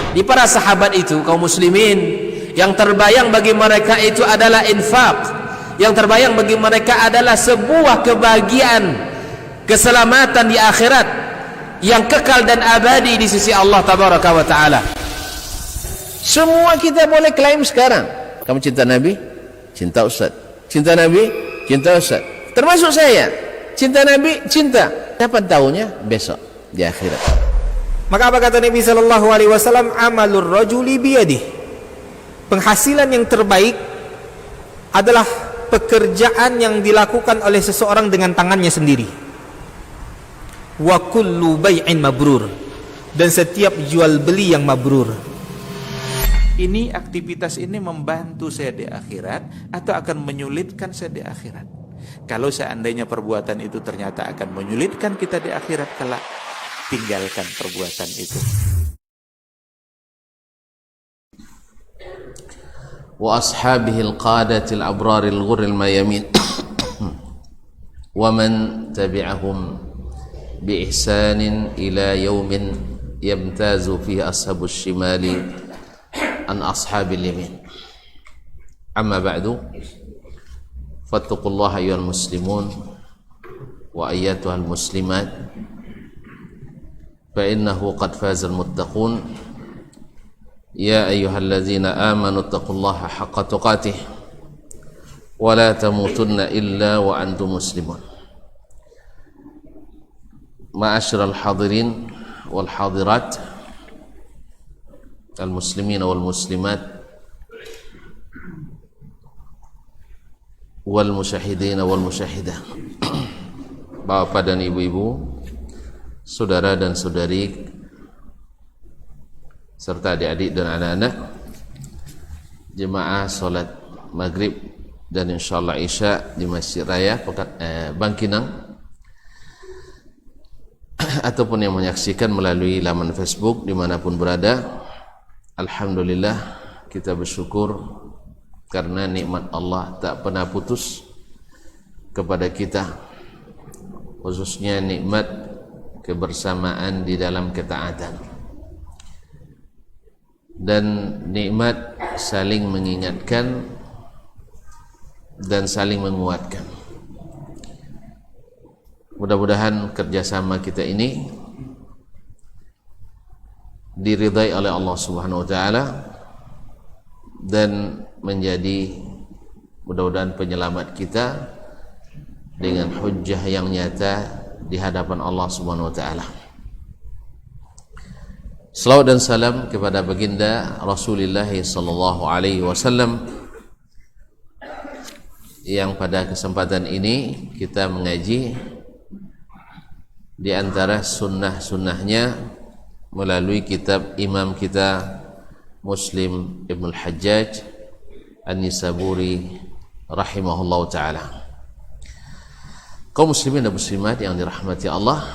Di para sahabat itu, kaum muslimin, yang terbayang bagi mereka itu adalah infak, yang terbayang bagi mereka adalah sebuah kebahagiaan, keselamatan di akhirat yang kekal dan abadi di sisi Allah tabaraka wa taala. Semua kita boleh klaim sekarang, kamu cinta Nabi, cinta Ustaz. Cinta Nabi, cinta Ustaz. Termasuk saya, cinta Nabi, cinta. Dapat tahunya besok di akhirat. Maka apa kata Nabi sallallahu alaihi wasallam? Amalur rajuli biyadihi. Penghasilan yang terbaik adalah pekerjaan yang dilakukan oleh seseorang dengan tangannya sendiri. Wa kullu bai'in mabrur. Dan setiap jual beli yang mabrur. Ini aktivitas ini membantu saya di akhirat atau akan menyulitkan saya di akhirat? Kalau seandainya perbuatan itu ternyata akan menyulitkan kita di akhirat kelak, tinggalkan perbuatan itu. Wa ashabihil qadatil abraril ghurril mayamin wa man tabi'ahum bi ihsanin ila yaumin yamtazu fihi ashabus shimali an ashabil yamin. Amma ba'du, fattaqullaha ayyuhal muslimun wa ayyatuhal muslimat, fa innahu qad fazal muttaqun. Ya ayyuhalladzina amanu taqullaha haqqa tuqatih wa la tamutunna illa wa antum muslimun. Ma'asyiral hadirin wal hadirat, al-muslimin wal muslimat, wal musyahidin wal musyahidah, bapak dan ibu-ibu, saudara dan saudari, serta adik-adik dan anak-anak, jemaah salat maghrib dan insyaallah isya di Masjid Raya Bangkinang, ataupun yang menyaksikan melalui laman Facebook dimanapun berada. Alhamdulillah, kita bersyukur karena nikmat Allah tak pernah putus kepada kita, khususnya nikmat kebersamaan di dalam ketaatan dan nikmat saling mengingatkan dan saling menguatkan. Mudah-mudahan kerjasama kita ini diridai oleh Allah Subhanahu wa taala dan menjadi mudah-mudahan penyelamat kita dengan hujjah yang nyata di hadapan Allah Subhanahu wa taala. Salawat dan salam kepada baginda Rasulullah sallallahu alaihi wasallam yang pada kesempatan ini kita mengaji di antara sunnah-sunnahnya melalui kitab imam kita Muslim Ibn Al-Hajjaj An-Nisaburi rahimahullah ta'ala. Kaum muslimin dan muslimat yang dirahmati Allah,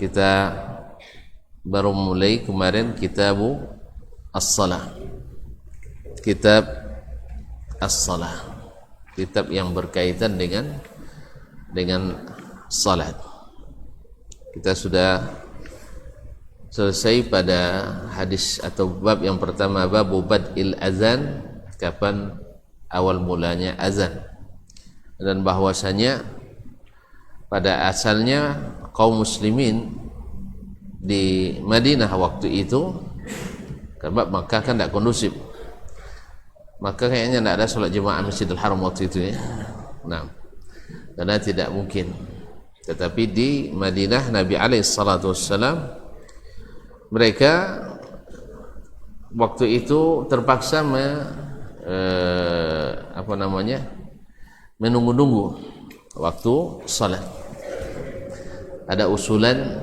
kita baru mulai kemarin kitabu As-Salah, kitab As-Salah, kitab yang berkaitan dengan salat. Kita sudah selesai pada hadis atau bab yang pertama, bab bad'il azan, kapan awal mulanya azan, dan bahwasanya pada asalnya kaum muslimin di Madinah waktu itu, karena Makkah kan tidak kondusif, maka kayaknya tidak ada sholat jemaah Masjidil Haram waktu itu ya. Nah, karena tidak mungkin. Tetapi di Madinah Nabi alaihi salatu wassalam, mereka waktu itu terpaksa menunggu-nunggu waktu salat. Ada usulan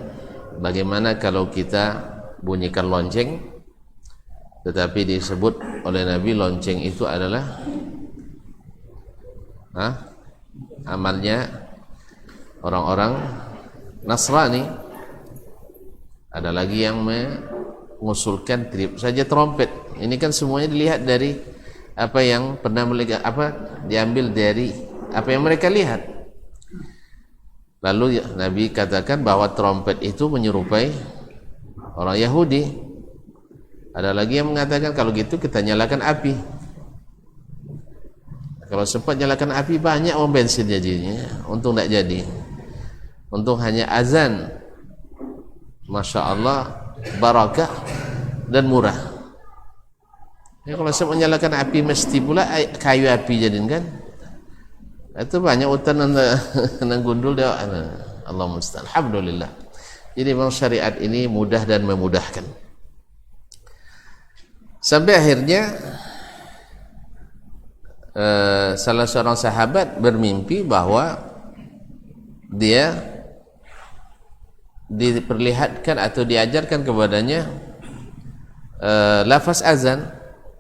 bagaimana kalau kita bunyikan lonceng, tetapi disebut oleh Nabi lonceng itu adalah amalnya orang-orang Nasrani. Ada lagi yang mengusulkan tiup saja trompet. Ini kan semuanya dilihat dari apa yang pernah melihat, diambil dari apa yang mereka lihat. Lalu Nabi katakan bahwa trompet itu menyerupai orang Yahudi. Ada lagi yang mengatakan kalau gitu kita nyalakan api. Kalau sempat nyalakan api banyak uang bensin jadinya. Untung tidak jadi. Untung hanya azan. Masya Allah, barakah dan murah. Ya, kalau sempat nyalakan api mesti pula kayu api jadiin kan. Itu banyak hutan nang gundul dia. Allah musta'an. Alhamdulillah. Jadi memang syariat ini mudah dan memudahkan. Sampai akhirnya salah seorang sahabat bermimpi bahwa dia diperlihatkan atau diajarkan kepadanya lafaz azan.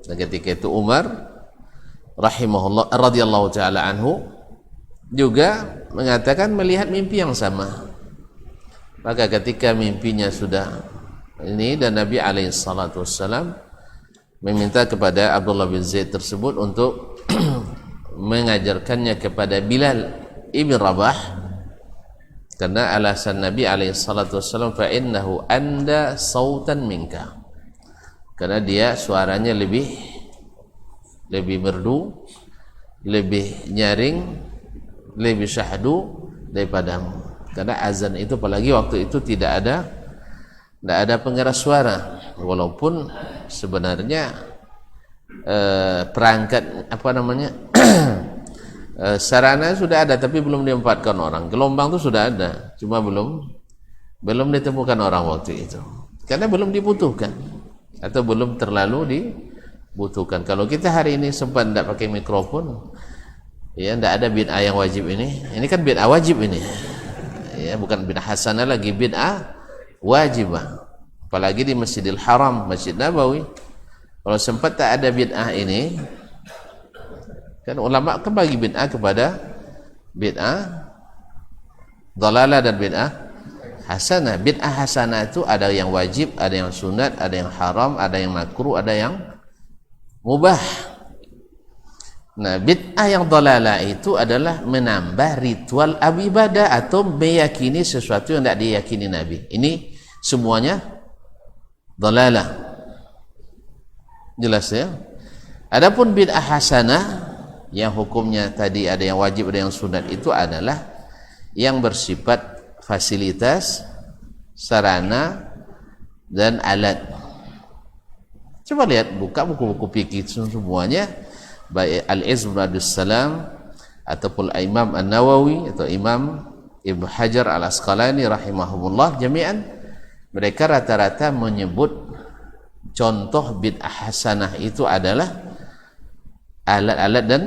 Dan ketika itu Umar rahimahullah radhiyallahu taala anhu juga mengatakan melihat mimpi yang sama. Maka ketika mimpinya sudah ini dan Nabi alaihi salatu wassalam meminta kepada Abdullah bin Zaid tersebut untuk mengajarkannya kepada Bilal ibn Rabah, karena alasan Nabi alaihi salatu wassalam fa innahu anda sautan minka, karena dia suaranya lebih merdu, lebih nyaring, lebih syahdu daripadamu. Karena azan itu apalagi waktu itu tidak ada pengeras suara, walaupun sebenarnya perangkat sarana sudah ada tapi belum diempatkan orang. Gelombang itu sudah ada, cuma belum ditemukan orang waktu itu karena belum dibutuhkan atau belum terlalu dibutuhkan. Kalau kita hari ini sempat tidak pakai mikrofon, ya tidak ada bid'ah yang wajib ini kan bid'ah wajib ini, ya bukan bid'ah hasanah lagi, bid'ah wajibah. Apalagi di Masjidil Haram, Masjid Nabawi, kalau sempat tak ada bid'ah ini, kan ulama kan bagi bid'ah kepada bid'ah dhalalah dan bid'ah hasanah. Bid'ah hasanah itu ada yang wajib, ada yang sunat, ada yang haram, ada yang makruh, ada yang mubah. Nah, bid'ah yang dhalalah itu adalah menambah ritual ibadah atau meyakini sesuatu yang tidak diyakini Nabi. Ini semuanya dhalalah. Jelas ya? Adapun bid'ah hasanah yang hukumnya tadi ada yang wajib, ada yang sunat, itu adalah yang bersifat fasilitas, sarana dan alat. Coba lihat, buka buku-buku fikih semuanya, baik Al-Izz bin Abdus Salam ataupun Imam An-Nawawi atau Imam Ibnu Hajar Al-Asqalani rahimahumullah jami'an, mereka rata-rata menyebut contoh bid'ah hasanah itu adalah alat-alat dan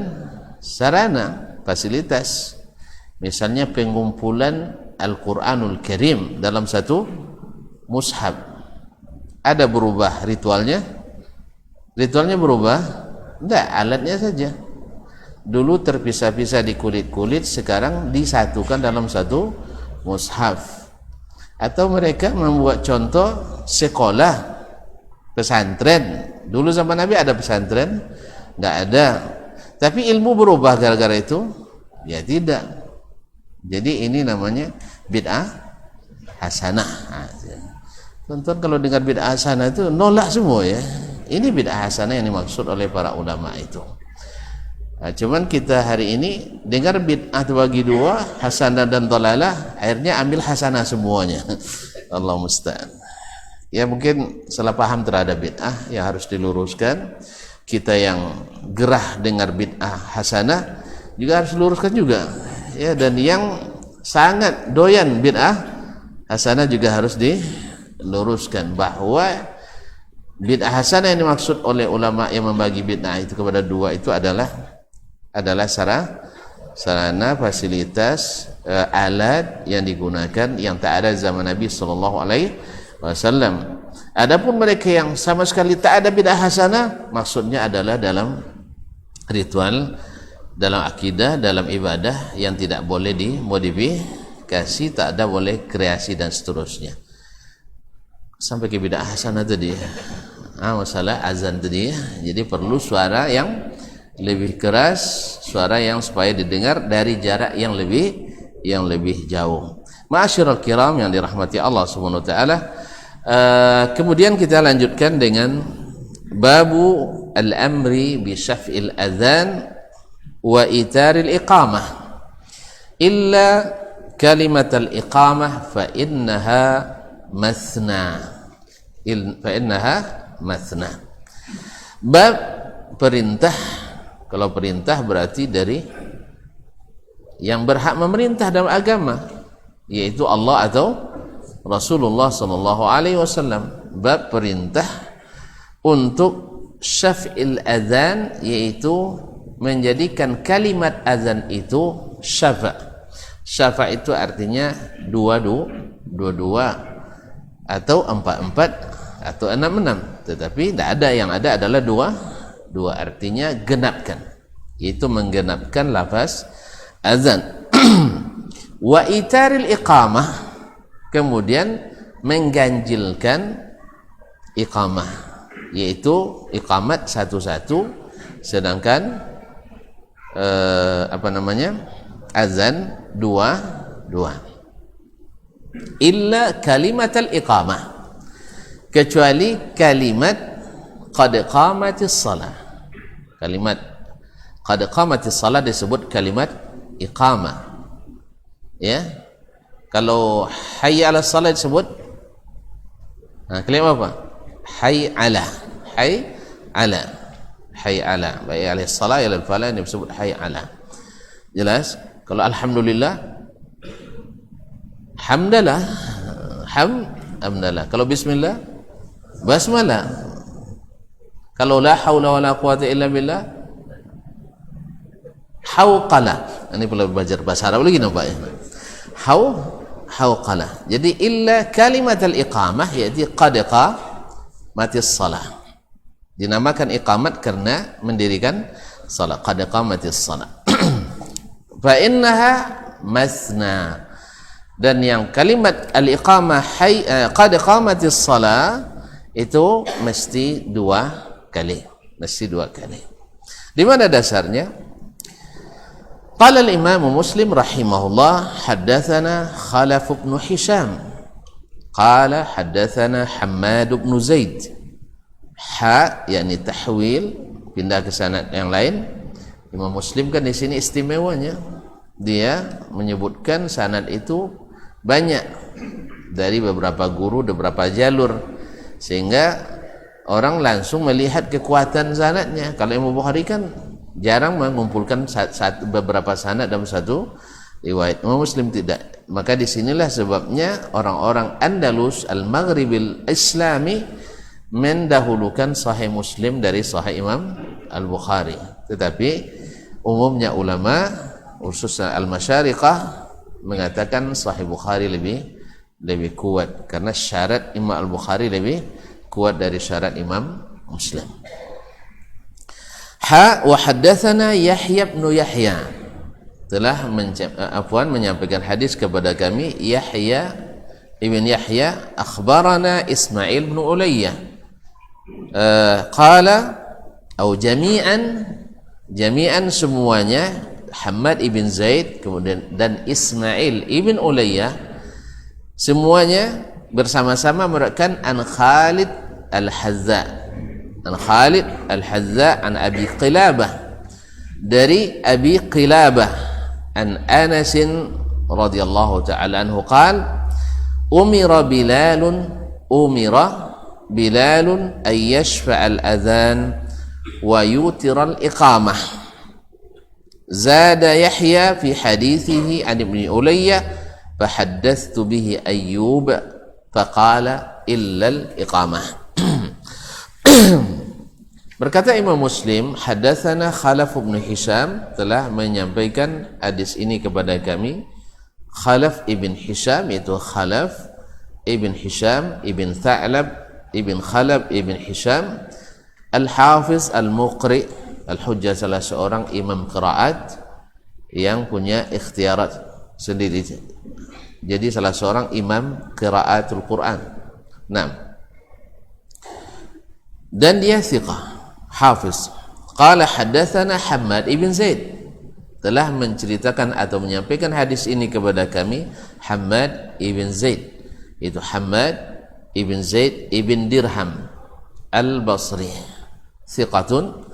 sarana, fasilitas. Misalnya pengumpulan Al-Quranul Karim dalam satu mushaf. Ada berubah ritualnya? Ritualnya berubah? Tidak, alatnya saja. Dulu terpisah-pisah di kulit-kulit, sekarang disatukan dalam satu mushaf. Atau mereka membuat contoh sekolah, pesantren. Dulu zaman Nabi ada pesantren? Tidak ada. Tapi ilmu berubah gara-gara itu? Ya tidak. Jadi ini namanya bid'ah hasanah. Tonton kalau dengar bid'ah hasanah itu nolak semua ya. Ini bid'ah hasanah yang dimaksud oleh para ulama itu. Nah, cuman kita hari ini dengar bid'ah terbagi dua, hasanah dan dhalalah, akhirnya ambil hasanah semuanya. Allah musta'an. Ya mungkin salah paham terhadap bid'ah yang harus diluruskan. Kita yang gerah dengar bid'ah hasanah juga harus diluruskan juga. Ya, dan yang sangat doyan bid'ah hasanah juga harus diluruskan bahwa bid'ah hasanah yang dimaksud oleh ulama yang membagi bid'ah itu kepada dua itu adalah sarana, fasilitas, alat yang digunakan yang tak ada zaman Nabi sallallahu alaihi wasallam. Adapun mereka yang sama sekali tak ada bid'ah hasanah, maksudnya adalah dalam ritual, dalam akidah, dalam ibadah yang tidak boleh dimodifikasi, tak ada boleh kreasi dan seterusnya. Sampai ke bid'ah hasanah tadi. Masalah azan tadi. Jadi perlu suara yang lebih keras, suara yang supaya didengar dari jarak yang lebih jauh. Ma'asyiral kiram yang dirahmati Allah Subhanahu wa taala, Kemudian kita lanjutkan dengan babu al-amri bi syaf'il adzan wa itaril iqamah illa kalimat al-iqamah fa innaha mathna. Bab perintah. Kalau perintah berarti dari yang berhak memerintah dalam agama, yaitu Allah atau Rasulullah sallallahu alaihi wasallam. Bab perintah untuk syaf'il adzan, yaitu menjadikan kalimat azan itu syafa'. Syafa' itu artinya dua atau empat atau enam. Tetapi tidak ada, yang ada adalah dua artinya genapkan, yaitu menggenapkan lafaz azan. Wa itaril iqamah, kemudian mengganjilkan iqamah, yaitu iqamat satu-satu, sedangkan azan dua. Illa kalimat al-iqamah, kecuali kalimat qad qamatis salah. Kalimat qad qamatis salah disebut kalimat iqamah. Ya, kalau hayya 'ala salat disebut kalimat apa? Hayy 'ala. Baik alaihi salat ya al-falah disebut hayy 'ala. Jelas? Kalau alhamdulillah hamdalah. Kalau bismillah basmalah. Kalau la haula wala quwata illa billah hauqala. Ini perlu belajar bahasa Arab lagi nampak ya. Hauqalah. Jadi illa kalimat al-iqamah, yaitu qad qamatis salah. Dinamakan iqamat karena mendirikan salat. Qad qamatis salah. Fa innaha masna. Dan yang kalimat al-iqamah qad qamatis salah itu mesti dua kali. Di mana dasarnya? Qala al-Imam Muslim rahimahullah, haddatsana Khalaf bin Hisham qala haddatsana Hammad bin Zaid. Yani tahwil, pindah ke sanad yang lain. Imam Muslim kan di sini istimewanya, dia menyebutkan sanad itu banyak dari beberapa guru, beberapa jalur, sehingga orang langsung melihat kekuatan sanadnya. Kalau Imam Bukhari kan jarang mengumpulkan beberapa sanad dalam satu riwayat. Imam Muslim tidak. Maka disinilah sebabnya orang-orang Andalus al-Maghribil Islami mendahulukan Sahih Muslim dari Sahih Imam Al-Bukhari. Tetapi umumnya ulama khususnya al-Masyariqah mengatakan Sahih Bukhari lebih kuat, karena syarat Imam Al-Bukhari lebih kuat dari syarat Imam Muslim. Wa haddatsana Yahya bin Yahya, telah menyampaikan hadis kepada kami Yahya ibn Yahya. Akhbarana Ismail bin Ulayyah qala atau jami'an semuanya, Hammad ibn Zaid kemudian dan Ismail ibn Ulayyah semuanya bersama-sama meriwayatkan an Khalid al-Hazza. An Khalid al-Hazza an Abi Qilabah, dari Abi Qilabah an Anas radhiyallahu ta'ala anhu qala umira Bilalun ay yashfa' al-adhan wa yutira al-iqamah. Zada Yahya fi hadithihi an Ibn Ulayyah fahaddathtu bihi Ayyub faqala illa al-iqamah. Berkata Imam Muslim, hadatsana Khalaf bin Hisham, telah menyampaikan hadis ini kepada kami. Khalaf ibn Hisham, itu Khalaf ibn Hisham ibn Tha'lab ibn Khalaf ibn Hisham Al-Hafiz Al-Muqri Al-Hujjah, salah seorang imam qiraat yang punya ikhtiarat sendiri. Jadi salah seorang imam qiraatul Quran. Nah, dan dia thiqah, hafiz. Qala haddatsana Hammad ibn Zaid, telah menceritakan atau menyampaikan hadis ini kepada kami Hammad ibn Zaid. Itu Hammad ibn Zaid ibn Dirham al-Basri, thiqatun.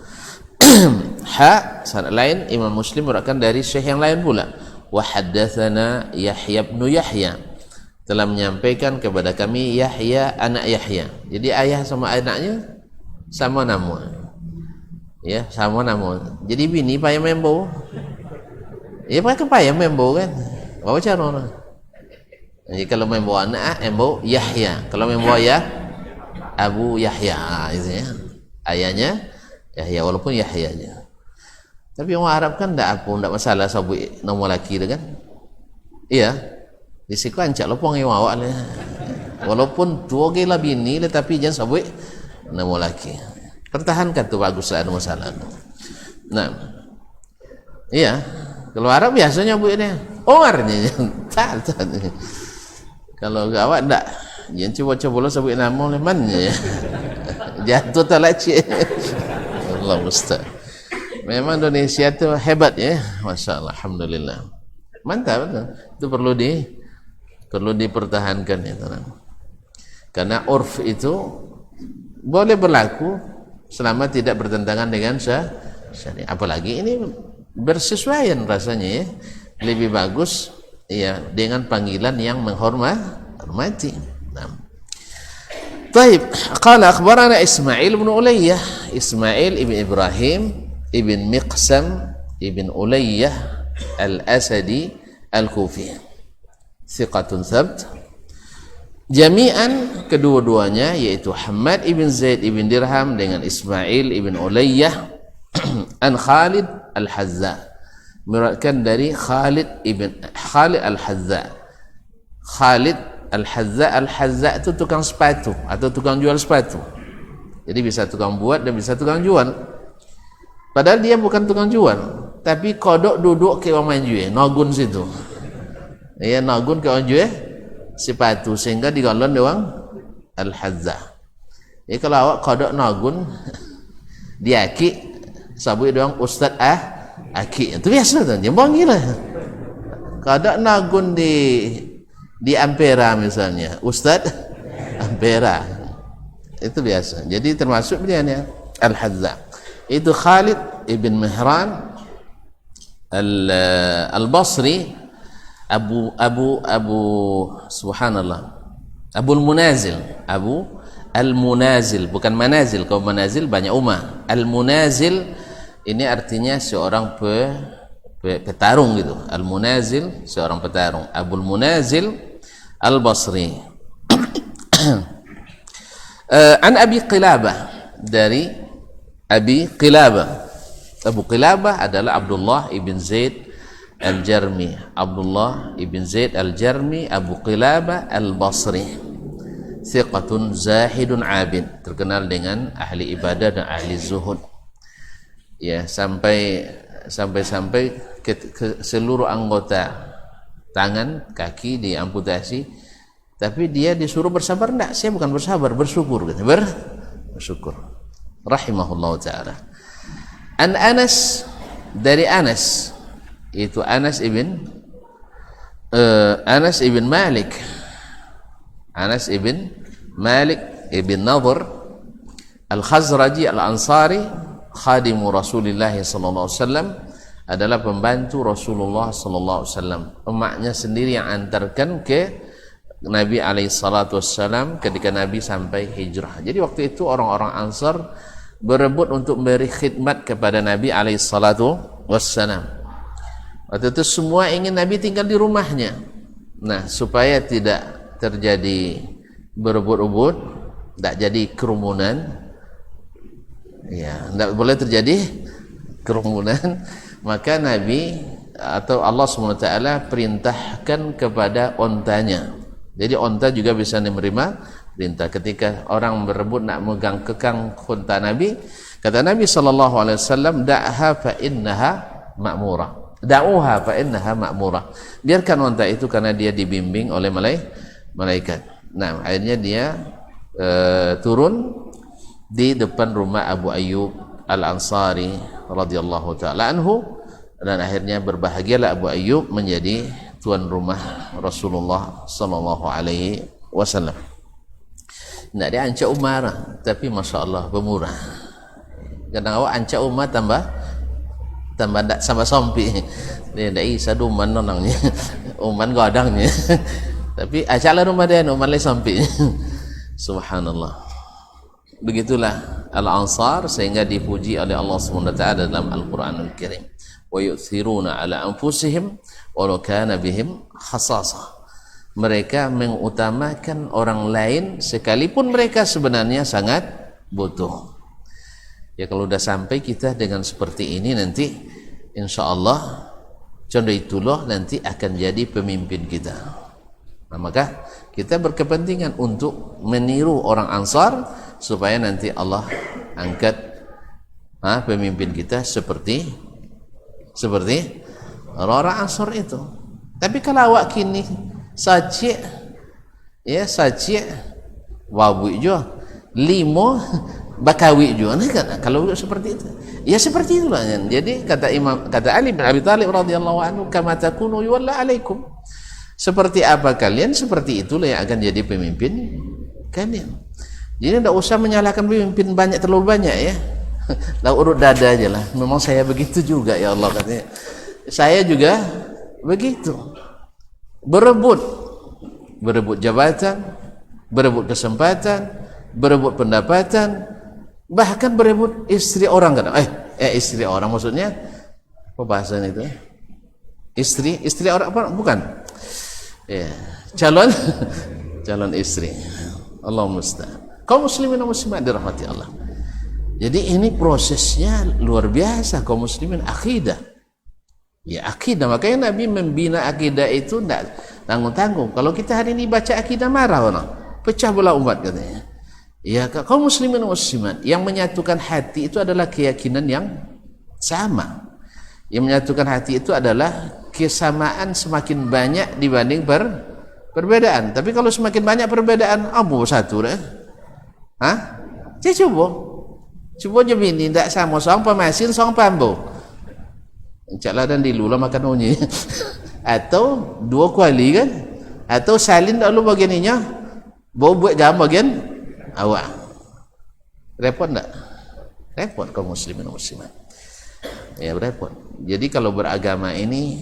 Ha, sanad lain Imam Muslim meriwayatkan dari syekh yang lain pula. Wa haddatsana Yahya bin Yahya, telah menyampaikan kepada kami Yahya anak Yahya. Jadi ayah sama anaknya sama nama. Ya, sama nama. Jadi bini payah membo. Ya pakai payah membo kan. Apa cara orang? Jadi kalau membo anak, membo Yahya. Kalau membo ayah, Abu Yahya, gitu ya. Ayahnya Yahya, walaupun Yahya aja. Tapi orang Arab kan tidak masalah sabut nama laki tu kan. Iya. Di situ ancak lopong yang awak lah. Walaupun dua gila bini, tetapi jangan sabut nama laki. Pertahankan tu bagus lah, ada masalah tu. Nah, iya. Kalau Arab biasanya buatnya Omarnya. Tak. Kalau awak tak, jangan coba-coba lah sabut nama lemannya. Jatuh tak lacik. Allah Ustaz. Memang Indonesia tu hebat ya, Masya Allah, Alhamdulillah. Mantap betul. Itu perlu dipertahankan ya teman. Karena urf itu boleh berlaku selama tidak bertentangan dengan syariat. Apalagi ini bersesuaian rasanya ya. Lebih bagus ya dengan panggilan yang menghormati. Nah. Baik, qala akhbarana Ismail bin Ulayyah, Ismail ibn Ibrahim ibn Miqsam ibn Ulayyah al-Asadi al-Kufi, thiqatun thabt. Jami'an kedua-duanya yaitu Hammad ibn Zaid ibn Dirham dengan Ismail ibn Ulayyah an Khalid al-Hazza, meriwayatkan dari Khalid al-Hazza. Khalid al-Hazza itu tukang sepatu atau tukang jual sepatu. Jadi bisa tukang buat dan bisa tukang jual. Padahal dia bukan tukang jual, tapi kodok duduk ke orang main jual, nagun situ. Ya, nagun ke orang jual sepatu sehingga digolong doang al-Hazza. Jadi kalau awak kodok nagun diaki sabui doang Ustaz aki. Itu biasa tu, dia panggil lah. Kodok nagun di Ampera misalnya, Ustaz Ampera. Itu biasa. Jadi termasuk dia ni al-Hazza. Itu Khalid ibn Mihran al-Basri, Abu subhanallah, Abu al-Munazil, Abu al-Munazil, bukan manazil. Kalau manazil banyak umat. Al-Munazil ini artinya seorang petarung gitu. Al-Munazil seorang petarung. Abu al-Munazil al-Basri. An Abi Qilabah, dari Abi Qilabah. Abu Qilabah adalah Abdullah ibn Zaid al-Jarmi. Abdullah ibn Zaid al-Jarmi, Abu Qilabah al-Basri, thiqatun zahidun abid, terkenal dengan ahli ibadah dan ahli zuhud. Ya, sampai ke seluruh anggota tangan, kaki diamputasi, tapi dia disuruh bersabar. Enggak, saya bukan bersabar, bersyukur. Bersyukur. Rahimahullah ta'ala. An Anas, dari Anas, itu Anas ibn Malik, Anas ibn Malik ibn Nadhr al-Khazraji al-Ansari, khadimu Rasulullah sallallahu alaihi wasallam, adalah pembantu Rasulullah sallallahu alaihi wasallam. Emaknya sendiri yang antarkan ke Nabi alaihi salatu wassalam ketika Nabi sampai hijrah. Jadi waktu itu orang-orang Ansar berebut untuk memberi khidmat kepada Nabi alaihi salatu wassalam. Waktu itu semua ingin Nabi tinggal di rumahnya. Nah, supaya tidak terjadi berebut-rebut, tidak jadi kerumunan. Ya, tidak boleh terjadi kerumunan. Maka Nabi atau Allah SWT perintahkan kepada ontanya. Jadi onta juga bisa menerima perintah. Ketika orang berebut nak megang kekang unta Nabi, kata Nabi SAW, da'ha fa innaha ma'murah. Da'uha fa innaha ma'murah. Biarkan onta itu karena dia dibimbing oleh malaikat. Nah, akhirnya dia turun di depan rumah Abu Ayyub Al-Ansari radhiyallahu ta'ala anhu, dan akhirnya berbahagialah Abu Ayyub menjadi tuan rumah Rasulullah sallallahu alaihi wasallam. Tidak dia ancak Umar, tapi masya Allah pemurah. Kadang awak ancak Umar tambah tak sama sompi. Dia tidak isa duman nonangnya, Umar godangnya. Tapi acalah rumah dia, Umar le sompi. Subhanallah. Begitulah Al-Ansar sehingga dipuji oleh Allah SWT dalam Al-Quranul Karim. Wa yu'thiruna ala anfusihim walau kana bihim khasasah. Mereka mengutamakan orang lain sekalipun mereka sebenarnya sangat butuh. Ya kalau sudah sampai kita dengan seperti ini nanti insyaallah contoh itulah nanti akan jadi pemimpin kita. Nah, maka kita berkepentingan untuk meniru orang Ansar supaya nanti Allah angkat pemimpin kita seperti orang Ansar itu. Tapi kalau awak kini saja wabu jo limo bakawi jo kan kalau seperti itu ya seperti itulah. Jadi kata Ali bin Abi Thalib radhiyallahu anhu, kama takunu yuwalla alaikum, seperti apa kalian seperti itulah yang akan jadi pemimpin kalian. Jadi tidak usah menyalahkan pemimpin terlalu banyak ya. Lah urut dada aja lah, memang saya begitu juga ya Allah katanya. Saya juga begitu, berebut jabatan, berebut kesempatan, berebut pendapatan, bahkan berebut istri orang kadang. Istri orang maksudnya apa bahasanya itu? Istri orang apa? Bukan. Ya, calon istri. Allah musta'an. Kaum muslimin dan muslimat dirahmati Allah. Jadi ini prosesnya luar biasa. Kaum muslimin akidah. Ya akidah, makanya Nabi membina akidah itu tidak tanggung-tanggung. Kalau kita hari ini baca akidah marah orang, pecah belah umat katanya. Ya kaum muslimin dan muslimat yang menyatukan hati itu adalah keyakinan yang sama. Yang menyatukan hati itu adalah kesamaan semakin banyak dibanding perbedaan. Tapi kalau semakin banyak perbedaan, satu dah. Saya coba je bini tak sama seorang pemasin seorang pambo. Incaklah dan dilulah makan unyi. Atau dua kuali kan? Atau salin tak lu bagianinya, bawa buat gambar bagian awak. Repot tak? Repot kaum muslimin dan muslimat. Ya repot. Jadi kalau beragama ini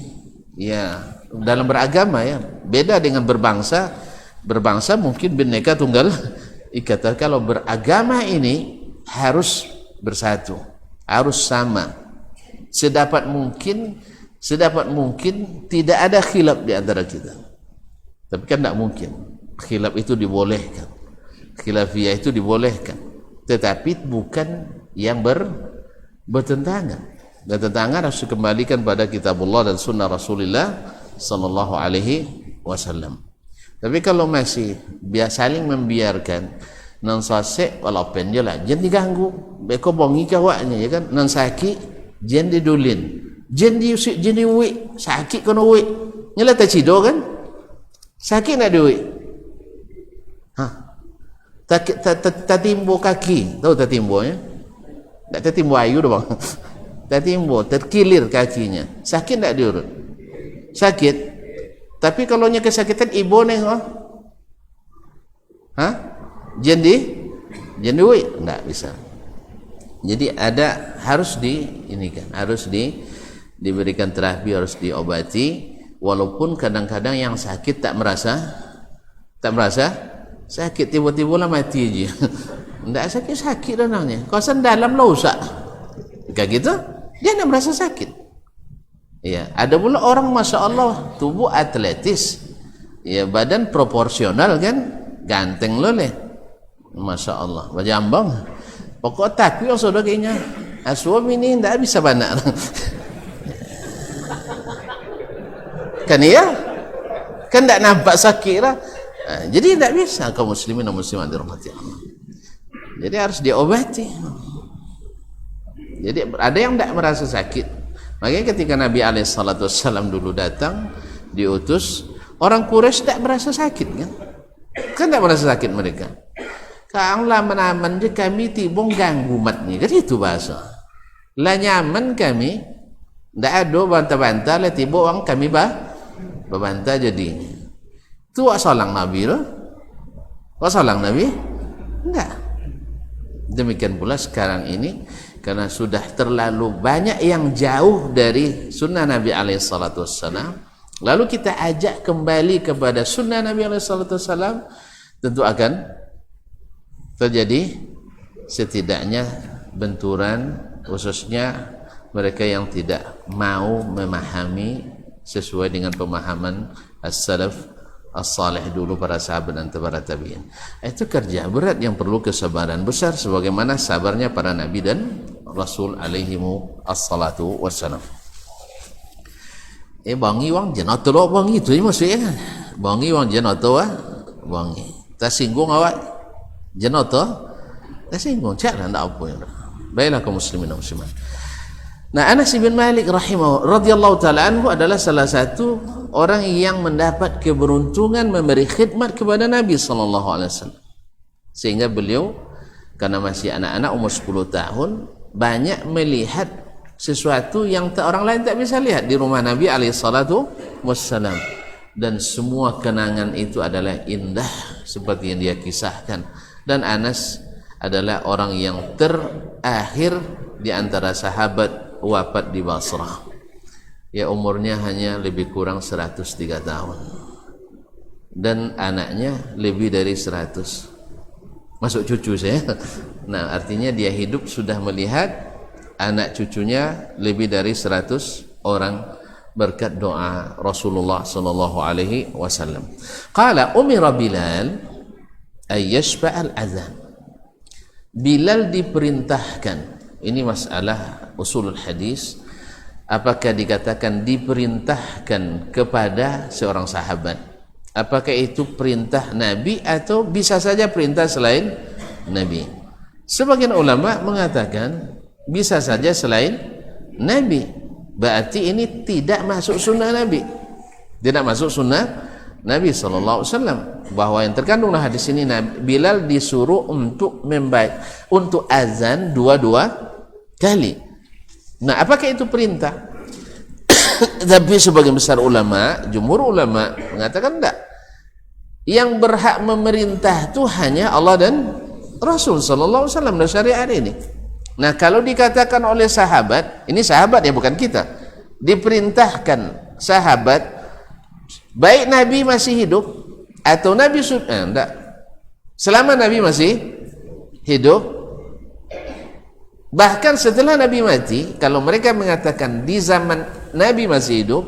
ya dalam beragama ya beda dengan berbangsa. Berbangsa mungkin bineka tunggal ika. Kalau beragama ini harus bersatu, harus sama. Sedapat mungkin tidak ada khilaf di antara kita. Tapi kan tidak mungkin. Khilaf itu dibolehkan, khilafiyah itu dibolehkan, tetapi bukan yang bertentangan. Dan tentangan harus dikembalikan pada kitabullah dan sunnah Rasulullah sallallahu alaihi wasallam. Tapi kalau masih saling membiarkan nan sasek walaupun je lah jangan diganggu beko bongi kawaknya ya kan, nan sakit jangan didulin, jangan diusik, jangan diuik, sakit kena uik nyala tak cido kan, sakit nak diuik tatimbo kaki, tahu tatimbo ya, tak tatimbo ayu dah bang. Tatimbo terkilir kakinya, sakit tak diurut? Sakit. Tapi kalau nya kesakitan ibu neng Jadi enggak bisa. Jadi harus diberikan terapi, harus diobati, walaupun kadang-kadang yang sakit tak merasa sakit, tiba-tiba lah mati aja. Enggak sakit danangnya. Kawasan dalam lah usah. Kayak gitu, dia enggak merasa sakit. Ya, ada pula orang masya Allah tubuh atletis, ya badan proporsional kan, ganteng loleh. Masya Allah, bajambang. Pokok tapi sudah kayaknya suami ini tidak bisa banyak. Kan iya? Kan tidak nampak sakit lah. Jadi tidak bisa kaum muslimin dan muslimat dirahmati Allah. Jadi harus diobati. Jadi ada yang tidak merasa sakit. Makanya ketika Nabi SAW dulu datang diutus, orang Quraisy tidak merasa sakit kan? Kan tidak merasa sakit mereka. Kang lah menaman je kami tibong ganggu matnya, kan itu bahasa. Lah nyaman kami, tidak ada bantah-bantah lah tiba orang kami berbantah jadi. Itu wak salang Nabi loh. Wak salang Nabi. Enggak. Demikian pula sekarang ini, karena sudah terlalu banyak yang jauh dari sunnah Nabi SAW, lalu kita ajak kembali kepada sunnah Nabi SAW, tentu akan terjadi setidaknya benturan, khususnya mereka yang tidak mau memahami sesuai dengan pemahaman as-salaf as-salih dulu, para sahabat dan para tabi'in. Itu kerja berat yang perlu kesabaran besar, sebagaimana sabarnya para nabi dan rasul alaihimu as-salatu wassalam. Bangi wang jenata lo bangi itu maksudnya kan. Bangi wang jenata bangi. Tak singgung awak jenata, tak singgung caklah ndak apa yang. Baiklah kaum muslimin dan muslimat. Nah, Anas bin Malik radhiyallahu taala anhu adalah salah satu orang yang mendapat keberuntungan memberi khidmat kepada Nabi sallallahu alaihi wasallam. Sehingga beliau karena masih anak-anak umur 10 tahun banyak melihat sesuatu yang orang lain tak bisa lihat di rumah Nabi alaihi salatu wassalam, dan semua kenangan itu adalah indah seperti yang dia kisahkan. Dan Anas adalah orang yang terakhir di antara sahabat wafat di Basrah. Ya, umurnya hanya lebih kurang 103 tahun. Dan anaknya lebih dari 100. Masuk cucu saya. Nah, artinya dia hidup sudah melihat anak cucunya lebih dari 100 orang berkat doa Rasulullah sallallahu alaihi wasallam. Qala umira Bilal ay yashfa'al azan. Bilal diperintahkan. Ini masalah usulul hadis, apakah dikatakan diperintahkan kepada seorang sahabat, apakah itu perintah Nabi atau bisa saja perintah selain Nabi? Sebagian ulama mengatakan bisa saja selain Nabi, berarti ini tidak masuk sunnah Nabi, tidak masuk sunnah Nabi SAW. Bahwa yang terkandung dalam hadis ini, Bilal disuruh untuk untuk azan dua kali. Nah, apakah itu perintah? Tapi sebagian besar ulama, jumhur ulama mengatakan tidak. Yang berhak memerintah itu hanya Allah dan Rasul sallallahu alaihi wasallam dalam syariat ini. Nah, kalau dikatakan oleh sahabat, ini sahabat ya, bukan kita, diperintahkan sahabat, baik Nabi masih hidup atau Nabi sudah enggak, selama Nabi masih hidup, bahkan setelah Nabi mati, kalau mereka mengatakan di zaman Nabi masih hidup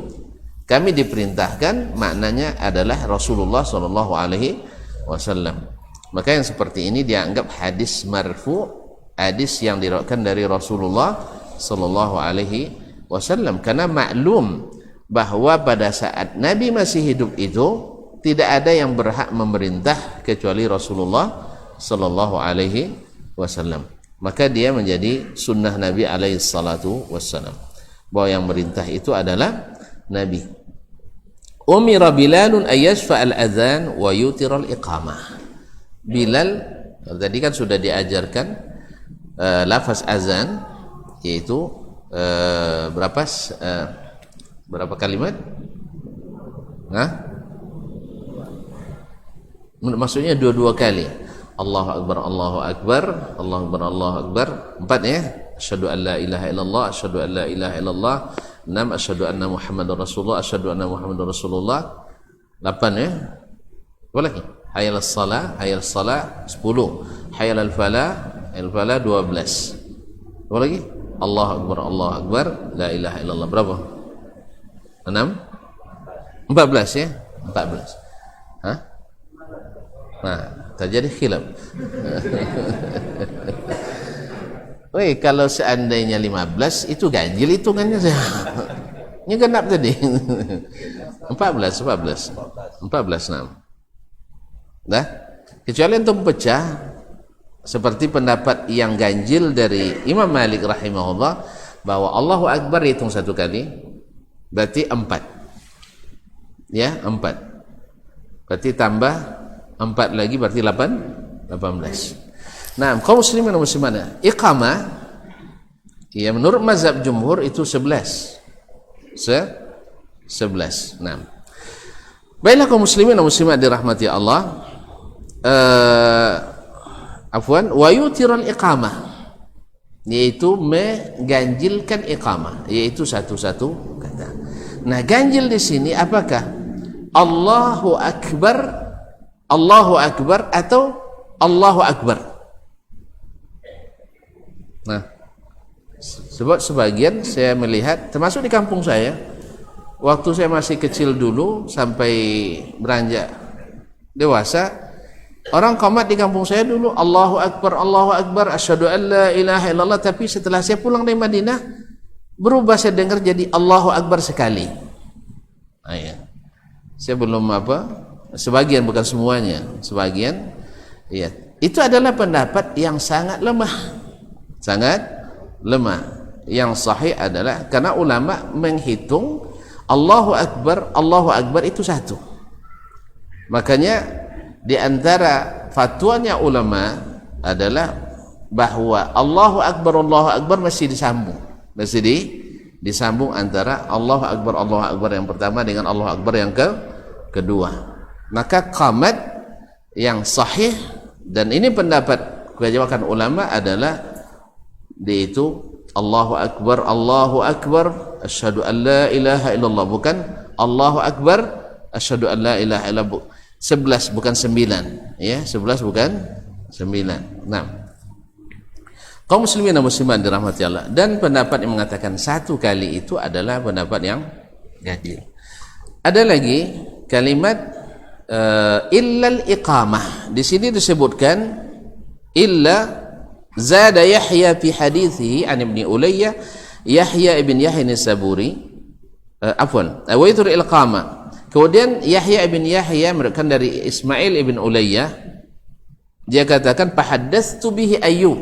kami diperintahkan, maknanya adalah Rasulullah sallallahu alaihi wasallam. Maka yang seperti ini dianggap hadis marfu, hadis yang diriwayatkan dari Rasulullah sallallahu alaihi wasallam, karena maklum bahwa pada saat Nabi masih hidup itu tidak ada yang berhak memerintah kecuali Rasulullah sallallahu alaihi wasallam. Maka dia menjadi sunnah Nabi alaihi salatu wassalam, bahwa yang merintah itu adalah Nabi. Umira Bilalun ayyashfa'al adhan wa yutiral iqamah. Bilal tadi kan sudah diajarkan lafaz azan, yaitu berapa kalimat? Maksudnya dua kali. Allahu Akbar, Allahu Akbar, Allahu Akbar, Allahu Akbar. 4 ya. Asyhadu an la ilaha illallah, asyhadu an la ilaha illallah. 6, asyhadu anna Muhammadar Rasulullah, asyhadu anna Muhammadar Rasulullah. 8 ya. Apa lagi? Hayal salah, hayal salah. 10. Hayal al falah, al falah. 12. Apa lagi? Allahu Akbar, Allahu Akbar, la ilaha illallah. Berapa? 6? 14 ya. 14. Hah? Nah, terjadi khilaf. Woi, kalau seandainya 15 itu ganjil hitungannya saya. Ini genap tadi. 14 6. Dah? Kecuali untuk pecah seperti pendapat yang ganjil dari Imam Malik rahimahullah, bahwa Allahu Akbar hitung 1 kali berarti 4. Ya, 4. Berarti tambah 4 lagi berarti 18. Nah, kaum muslimin dan muslimat, iqamah ya menurut mazhab jumhur itu 11. 11. Nah. Baiklah kaum muslimin dan muslimat dirahmati Allah. wa yutirul iqamah, yaitu mengganjilkan iqamah, yaitu satu-satu kata. Nah, ganjil di sini apakah Allahu Akbar atau Allahu Akbar? Nah, sebab sebagian saya melihat, termasuk di kampung saya, waktu saya masih kecil dulu sampai beranjak dewasa, orang qomat di kampung saya dulu Allahu Akbar, asyhadu an la ilaha illallah. Tapi setelah saya pulang dari Madinah, berubah, saya dengar jadi Allahu Akbar sekali. Nah, ya. Saya belum sebagian, bukan semuanya, sebagian. Ya, itu adalah pendapat yang sangat lemah. Yang sahih adalah karena ulama menghitung Allahu Akbar itu satu. Makanya di antara fatwanya ulama adalah bahwa Allahu Akbar masih disambung antara Allahu Akbar yang pertama dengan Allahu Akbar yang kedua. Maka qamat yang sahih, dan ini pendapat kebanyakan ulama, adalah yaitu Allahu Akbar asyhadu an la ilaha illallah, bukan Allahu Akbar asyhadu an la ilaha illallah. 11 bukan 9, ya, 11 bukan 9. Nah, kaum muslimin dan muslimat dirahmati Allah, dan pendapat yang mengatakan satu kali itu adalah pendapat yang ganjil. Ada lagi kalimat illal iqamah. Di sini disebutkan illa zada Yahya fi hadithihi an Ibn Ulayyah, Yahya ibn Yahya as-Saburi, wa yutru iqamah. Kemudian Yahya ibn Yahya meriwayatkan dari Ismail ibn Ulayyah, dia katakan fahaddatsu bihi Ayyub.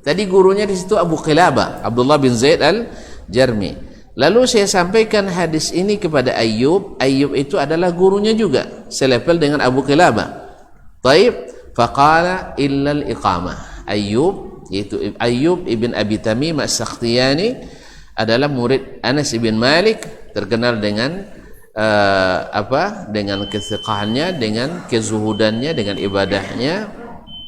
Tadi gurunya di situ Abu Qilabah, Abdullah bin Zaid al-Jarmi. Lalu saya sampaikan hadis ini kepada Ayyub. Ayyub itu adalah gurunya juga, selevel dengan Abu Qilabah. Taib, faqala illa al-iqamah. Ayyub, yaitu Ayyub ibn Abi Tamim as-Sakhtiyani, adalah murid Anas ibn Malik, terkenal dengan dengan kesiqahannya, dengan kezuhudannya, dengan ibadahnya,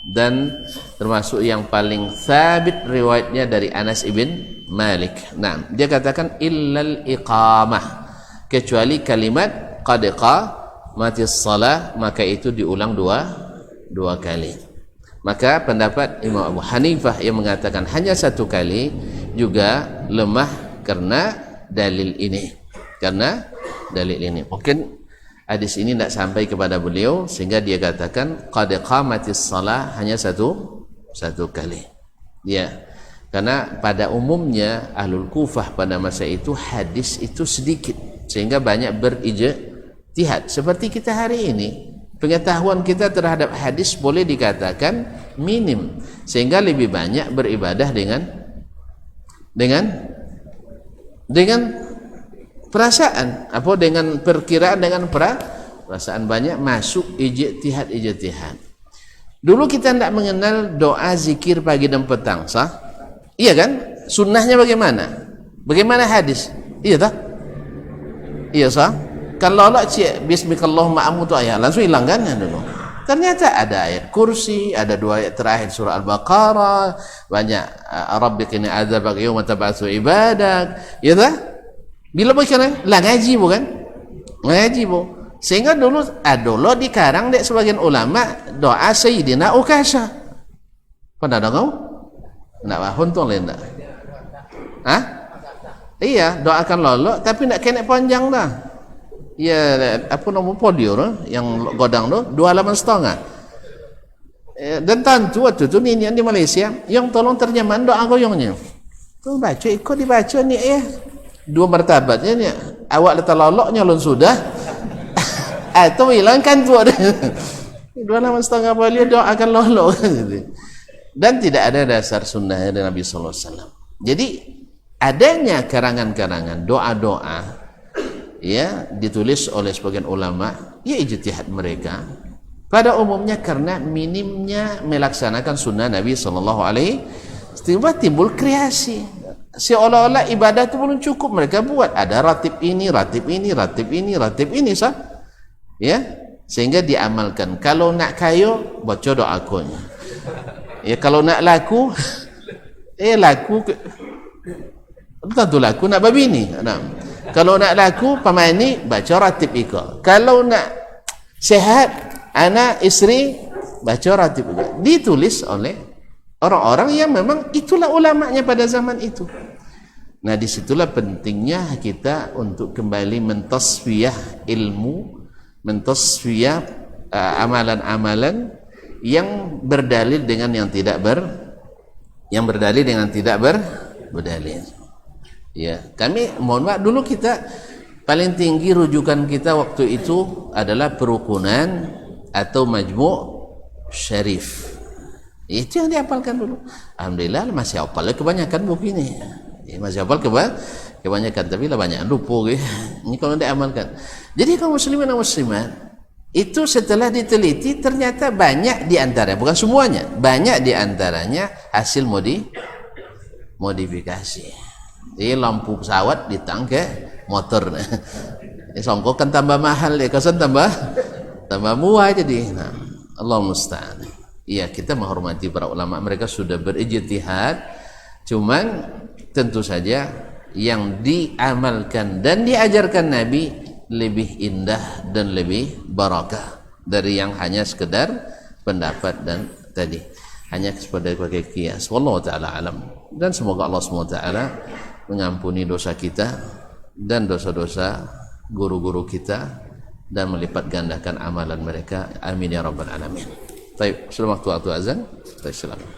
dan termasuk yang paling sabit riwayatnya dari Anas ibn Malik. Nah, dia katakan illal iqamah, kecuali kalimat qad qamatis shalah, maka itu diulang dua kali. Maka pendapat Imam Abu Hanifah yang mengatakan hanya satu kali juga lemah karena dalil ini. Mungkin hadis ini tidak sampai kepada beliau sehingga dia katakan qad qamatis shalah hanya satu kali. Ya. Karena pada umumnya Ahlul Kufah pada masa itu hadis itu sedikit, sehingga banyak berijtihad. Seperti kita hari ini, pengetahuan kita terhadap hadis boleh dikatakan minim, sehingga lebih banyak beribadah dengan perasaan, dengan perkiraan, dengan perasaan, banyak masuk ijtihad. Dulu kita tidak mengenal doa zikir pagi dan petang, sah? Iya kan? Sunnahnya bagaimana? Bagaimana hadis? Iya tak? Iya sah? Kalau Allah cik bismikallahumma amutu ayat langsung hilang kan dulu. Ternyata ada ayat kursi, ada dua ayat terakhir surah Al-Baqarah, banyak rabbikini adzabak yawma tab'atsu ibadak. Iya tak? Bila bagaimana? Lah ngaji bukan? Ngaji bu. Sehingga dulu dikarang dek sebagian ulama doa Sayyidina Ukasha. Pernah dengar kau? Nak pahun tu lain tak? Hah? Iya, doakan lolo tapi nak kena panjang dah. Ya, apa nama podio yang godang tu 2,5 halaman. Dan tentu waktu tu ni yang di Malaysia yang tolong terjemahan doa goyongnya. Tu baca ikut dibaca ni 2 martabatnya ni. Awak letak loloknya lon sudah. Atau hilangkan tu ada. 2,5 halaman boleh doakan lolok. Dan tidak ada dasar sunnahnya dari Nabi sallallahu alaihi wasallam. Jadi adanya karangan-karangan doa-doa ya ditulis oleh sebagian ulama, ya ijtihad mereka pada umumnya karena minimnya melaksanakan sunnah Nabi sallallahu alaihi wasallam. Timbul kreasi, seolah-olah ibadah itu belum cukup, mereka buat ada ratib ini sah ya, sehingga diamalkan. Kalau nak kayo baca doa akunya, Ya kalau nak laku laku tentu laku nak babini. Kalau nak laku pamani baca ratib ika. Kalau nak sehat anak isteri baca ratib ika. Ditulis oleh orang-orang yang memang itulah ulamanya pada zaman itu. Nah, disitulah pentingnya kita untuk kembali mentasfiyah ilmu, mentasfiyah amalan-amalan yang berdalil dengan yang tidak berdalil. Ya, kami mohon maaf dulu kita paling tinggi rujukan kita waktu itu adalah perukunan atau majmu' syarif. Itu yang dihafalkan dulu. Alhamdulillah masih hafal kebanyakan buku ini. Ya, masih hafal kebanyakan, tapi lah banyak lupa gitu. Ini kalau diamalkan. Jadi kaum muslimin dan muslimat itu setelah diteliti ternyata banyak di antaranya, bukan semuanya, banyak di antaranya hasil modifikasi. Jadi lampu pesawat ditang ke motor. Songkok kan tambah mahal, kesan tambah murah jadi. Nah, Allah musta'an. Iya, kita menghormati para ulama, mereka sudah berijtihad. Cuman tentu saja yang diamalkan dan diajarkan Nabi lebih indah dan lebih barakah dari yang hanya sekedar pendapat dan tadi hanya sebagai kias. Wallahu taala alam. Dan semoga Allah SWT mengampuni dosa kita dan dosa-dosa guru-guru kita dan melipat gandakan amalan mereka. Amin ya rabbal alamin. Baik, sudah waktu azan. Baik, silakan.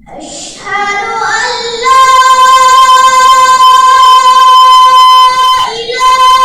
أشهد أن لا إله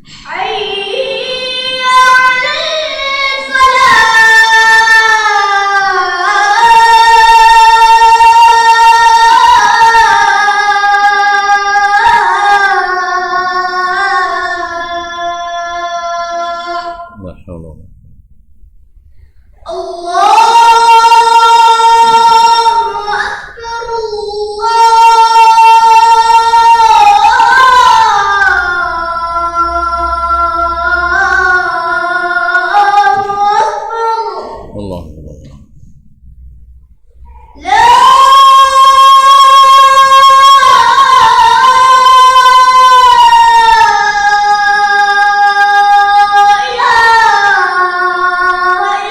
حي على الصلاة La haula wala الله أكبر الله أكبر Allah. لا إله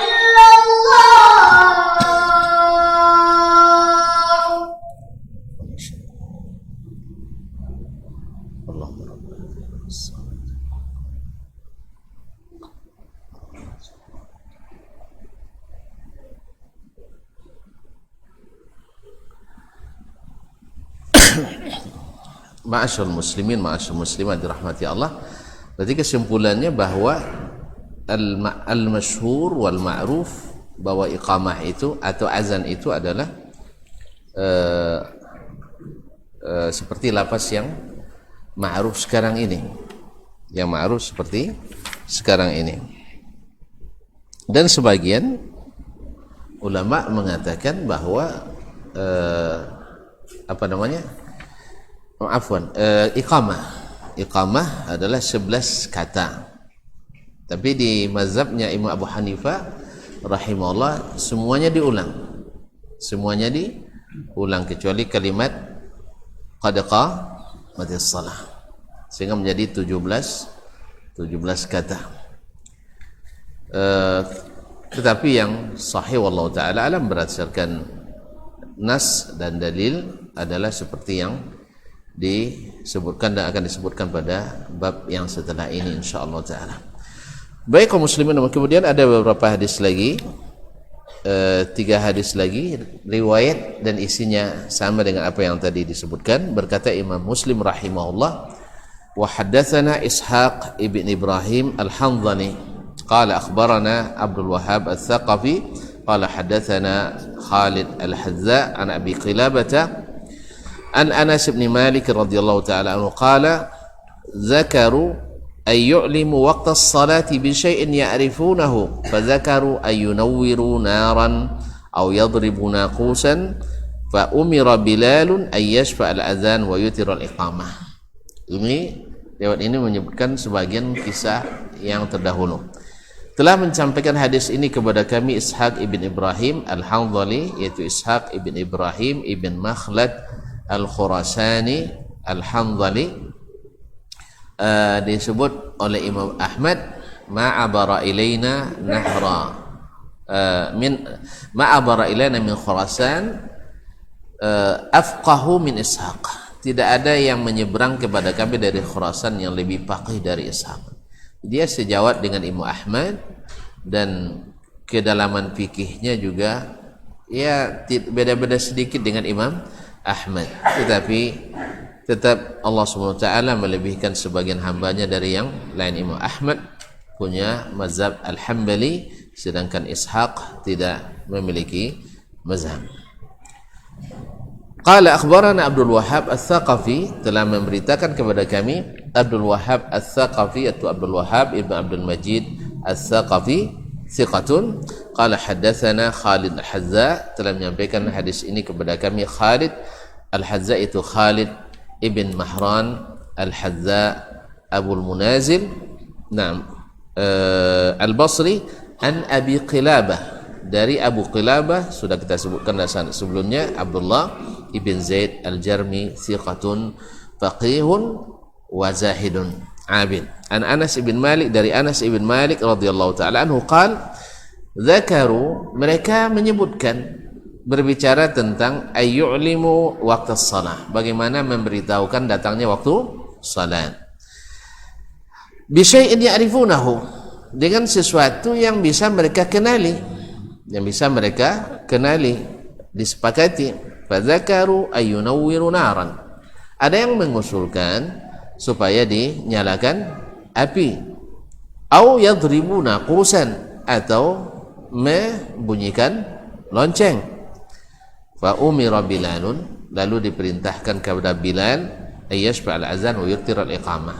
إلا الله Allah. Ma'asyarul muslimin, ma'asyarul muslimat dirahmati Allah. Berarti kesimpulannya bahwa al-masyhur wal ma'ruf, bahwa iqamah itu atau azan itu adalah seperti lafaz yang ma'ruf sekarang ini. Yang ma'ruf seperti sekarang ini. Dan sebagian ulama mengatakan bahwa iqamah adalah 11 kata. Tapi di mazhabnya Imam Abu Hanifah rahimahullah semuanya diulang kecuali kalimat qad qamatis shalah, sehingga menjadi 17 kata. Tetapi yang sahih wallahu taala alam berdasarkan nas dan dalil adalah seperti yang disebutkan dan akan disebutkan pada bab yang setelah ini insyaallah taala. Baik kaum muslimin, kemudian ada beberapa hadis lagi, 3 hadis lagi riwayat dan isinya sama dengan apa yang tadi disebutkan. Berkata Imam Muslim rahimahullah, wa haddatsana Ishaq ibn Ibrahim al-Hanzali qala akhbarana Abdul Wahhab al-Thaqafi qala haddatsana Khalid al-Hazza an Abi Qilabah an Anas bin Malik radhiyallahu ta'ala anhu qala zakaru ay yu'limu waqta as-salati bi syai'in ya'rifunahu fadzakaru ay yunawwiru naran aw yadribu naqusan fa umira Bilalun ay yashfa al-adhan wa yutir al-iqamah. Ini riwayat ini menyebutkan sebagian kisah yang terdahulu. Telah menyampaikan hadis ini kepada kami Ishaq ibn Ibrahim al-Hanzali, yaitu Ishaq ibn Ibrahim ibn Makhlad al-Khurasani al-Hanzali. Disebut oleh Imam Ahmad ma'abara ilaina nahra ma'abara ilaina min Khurasan afqahu min Ishaq. Tidak ada yang menyeberang kepada kami dari Khurasan yang lebih faqih dari Ishaq. Dia sejawat dengan Imam Ahmad dan kedalaman fikihnya juga ya beda-beda sedikit dengan Imam Ahmad, tetapi tetap Allah SWT melebihkan sebagian hambanya dari yang lain. Imam Ahmad punya mazhab Al-Hambali, sedangkan Ishaq tidak memiliki mazhab. Qala akhbarana Abdul Wahhab al-Thaqafi, telah memberitakan kepada kami Abdul Wahhab al-Thaqafi atau Abdul Wahhab ibn Abdul Majid al-Thaqafi thiqatun. Qala haddatsana Khalid al-Hazza, telah menyampaikan hadis ini kepada kami Khalid al-Hazza, itu Khalid ibn Mahran al-Hazza Abul Munazil al-Basri an Abi Qilabah, dari Abu Qilabah sudah kita sebutkan sebelumnya, Abdullah ibn Zaid al-Jarmi thiqatun faqihun wa zahidun abid. An Anas ibn Malik, dari Anas ibn Malik radhiyallahu ta'ala anhu qala dzakaru, mereka menyebutkan berbicara tentang ayyu'limu waktu salat, bagaimana memberitahukan datangnya waktu salat, bisyai'in ya'rifunahu, dengan sesuatu yang bisa mereka kenali, disepakati. Fadzakaru ayyunawwiru naran, ada yang mengusulkan supaya dinyalakan api, au yadribuna qusan, atau membunyikan lonceng. Fa umira Bilalun, lalu diperintahkan kepada Bilal ayyashfa al-azan wa yuktir al-iqamah.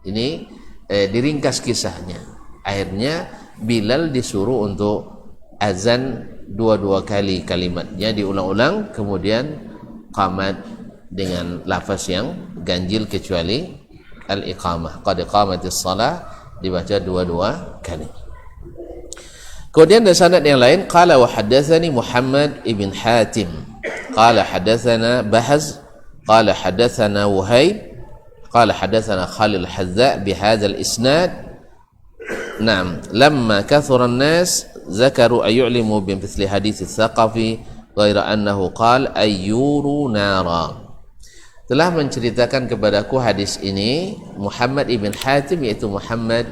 Ini diringkas kisahnya. Akhirnya Bilal disuruh untuk azan dua kali kalimatnya diulang-ulang, kemudian qamat dengan lafaz yang ganjil kecuali al-iqamah. Qad qamatis shalah dibaca dua kali. Kemudian dari sanad yang lain, qala wa haddatsani Muhammad ibn Hatim qala haddatsana Bahz qala haddatsana Wuhayb qala haddatsana Khalil al-Hazza bihadzal isnad. Naam, lamma kathura an-nas zakaru ayyu'limu bi mithli hadits ats-Tsaqafi ghaira annahu qala ayyuru nara. Telah menceritakan kepadaku hadis ini Muhammad ibn Hatim, yaitu Muhammad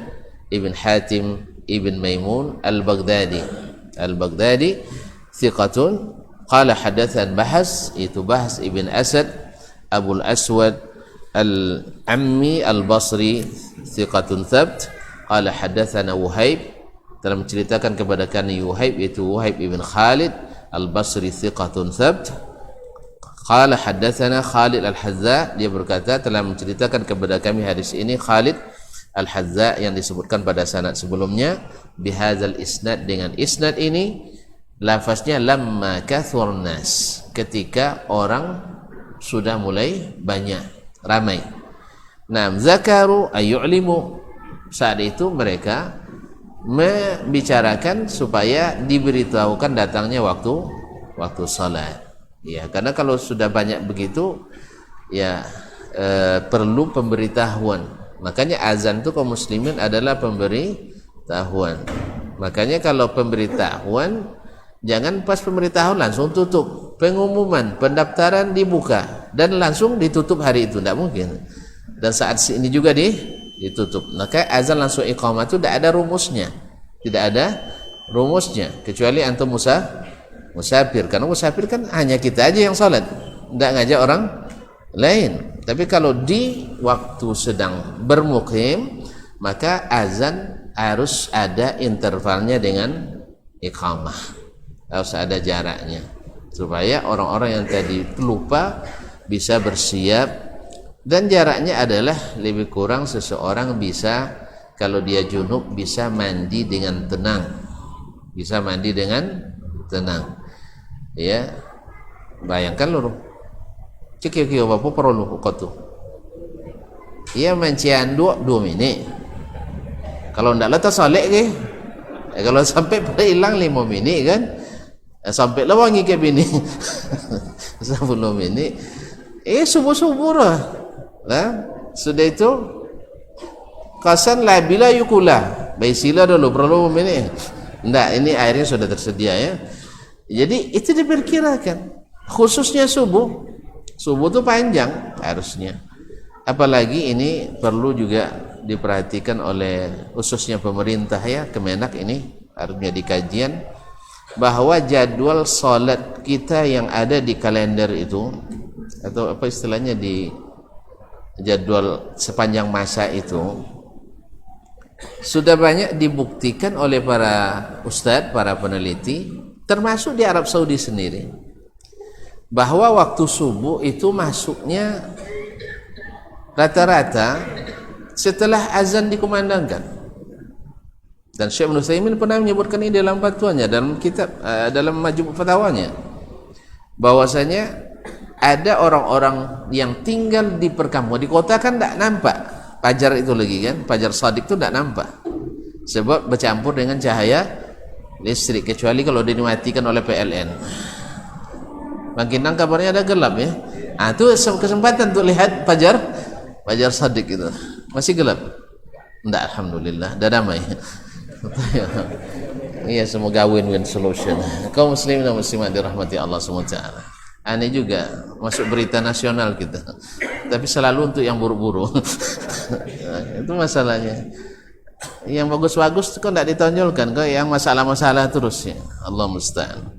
ibn Hatim ibn Maimun al-Baghdadi thiqatun. Qala hadatsan Bahz, yaitu Bahz ibn Asad Abul Aswad al-Ammi al-Basri thiqatun thabt. Qala hadatsana Wuhayb, telah menceritakan kepada kami Wuhayb, yaitu Wuhayb ibn Khalid al-Basri thiqatun thabt. Qala hadatsana Khalid al-Hazza, dia berkata telah menceritakan kepada kami hadis ini Khalid al-Hazza yang disebutkan pada sanad sebelumnya, bihadzal isnad, dengan isnad ini lafaznya lamma kathurun nas, ketika orang sudah mulai banyak, ramai. Naam, zakaru ayyu'limu, saat itu mereka membicarakan supaya diberitahukan datangnya waktu salat. Ya, karena kalau sudah banyak begitu ya perlu pemberitahuan. Makanya azan itu kaum muslimin adalah pemberitahuan. Makanya kalau pemberitahuan, jangan pas pemberitahuan langsung tutup. Pengumuman, pendaftaran dibuka dan langsung ditutup hari itu, tidak mungkin. Dan saat ini juga ditutup. Maka azan langsung iqamah itu tidak ada rumusnya. Tidak ada rumusnya kecuali antum musafir. Karena musafir kan hanya kita aja yang salat, tidak ngajak orang lain. Tapi kalau di waktu sedang bermukim, maka azan harus ada intervalnya dengan iqamah, harus ada jaraknya, supaya orang-orang yang tadi lupa bisa bersiap. Dan jaraknya adalah lebih kurang seseorang bisa, kalau dia junub, bisa mandi dengan tenang, ya. Bayangkan lu cekik apa perlu kotu, ia mencian 2 minit, kalau ndak letak solek ke, kalau sampai pada hilang 5 minit kan, sampai lah wangi ke bini 10 minit, subuh lah. Sudah itu kasan la bila yukula, baisila dulu perlu minit, ndak, ini airnya sudah tersedia ya. Jadi itu diperkirakan, khususnya subuh itu panjang harusnya. Apalagi ini perlu juga diperhatikan oleh khususnya pemerintah ya, Kemenak, ini harusnya dikajian bahwa jadwal salat kita yang ada di kalender itu, atau apa istilahnya, di jadwal sepanjang masa itu sudah banyak dibuktikan oleh para ustadz, para peneliti, termasuk di Arab Saudi sendiri, bahwa waktu subuh itu masuknya rata-rata setelah azan dikumandangkan. Dan Syekh Ibnu Utsaimin pernah menyebutkan ini dalam fatwanya, dalam kitab, dalam majmu' fatwanya, bahwasanya ada orang-orang yang tinggal di perkampungan, di kota kan tidak nampak fajar itu lagi kan, fajar shadiq itu tidak nampak sebab bercampur dengan cahaya listrik, kecuali kalau dimatikan oleh PLN. Makin kabarnya ada gelap ya. Itu kesempatan untuk lihat fajar shadiq itu. Masih gelap? Enggak, alhamdulillah, dah damai. Iya, semoga win-win solution. Kaum muslimin dan muslimat dirahmati Allah SWT. Aneh juga masuk berita nasional kita, tapi selalu untuk yang buruk-buruk. Itu masalahnya. Yang bagus-bagus kok tidak ditonjolkan, kok yang masalah-masalah terus ya. Allah musta'an.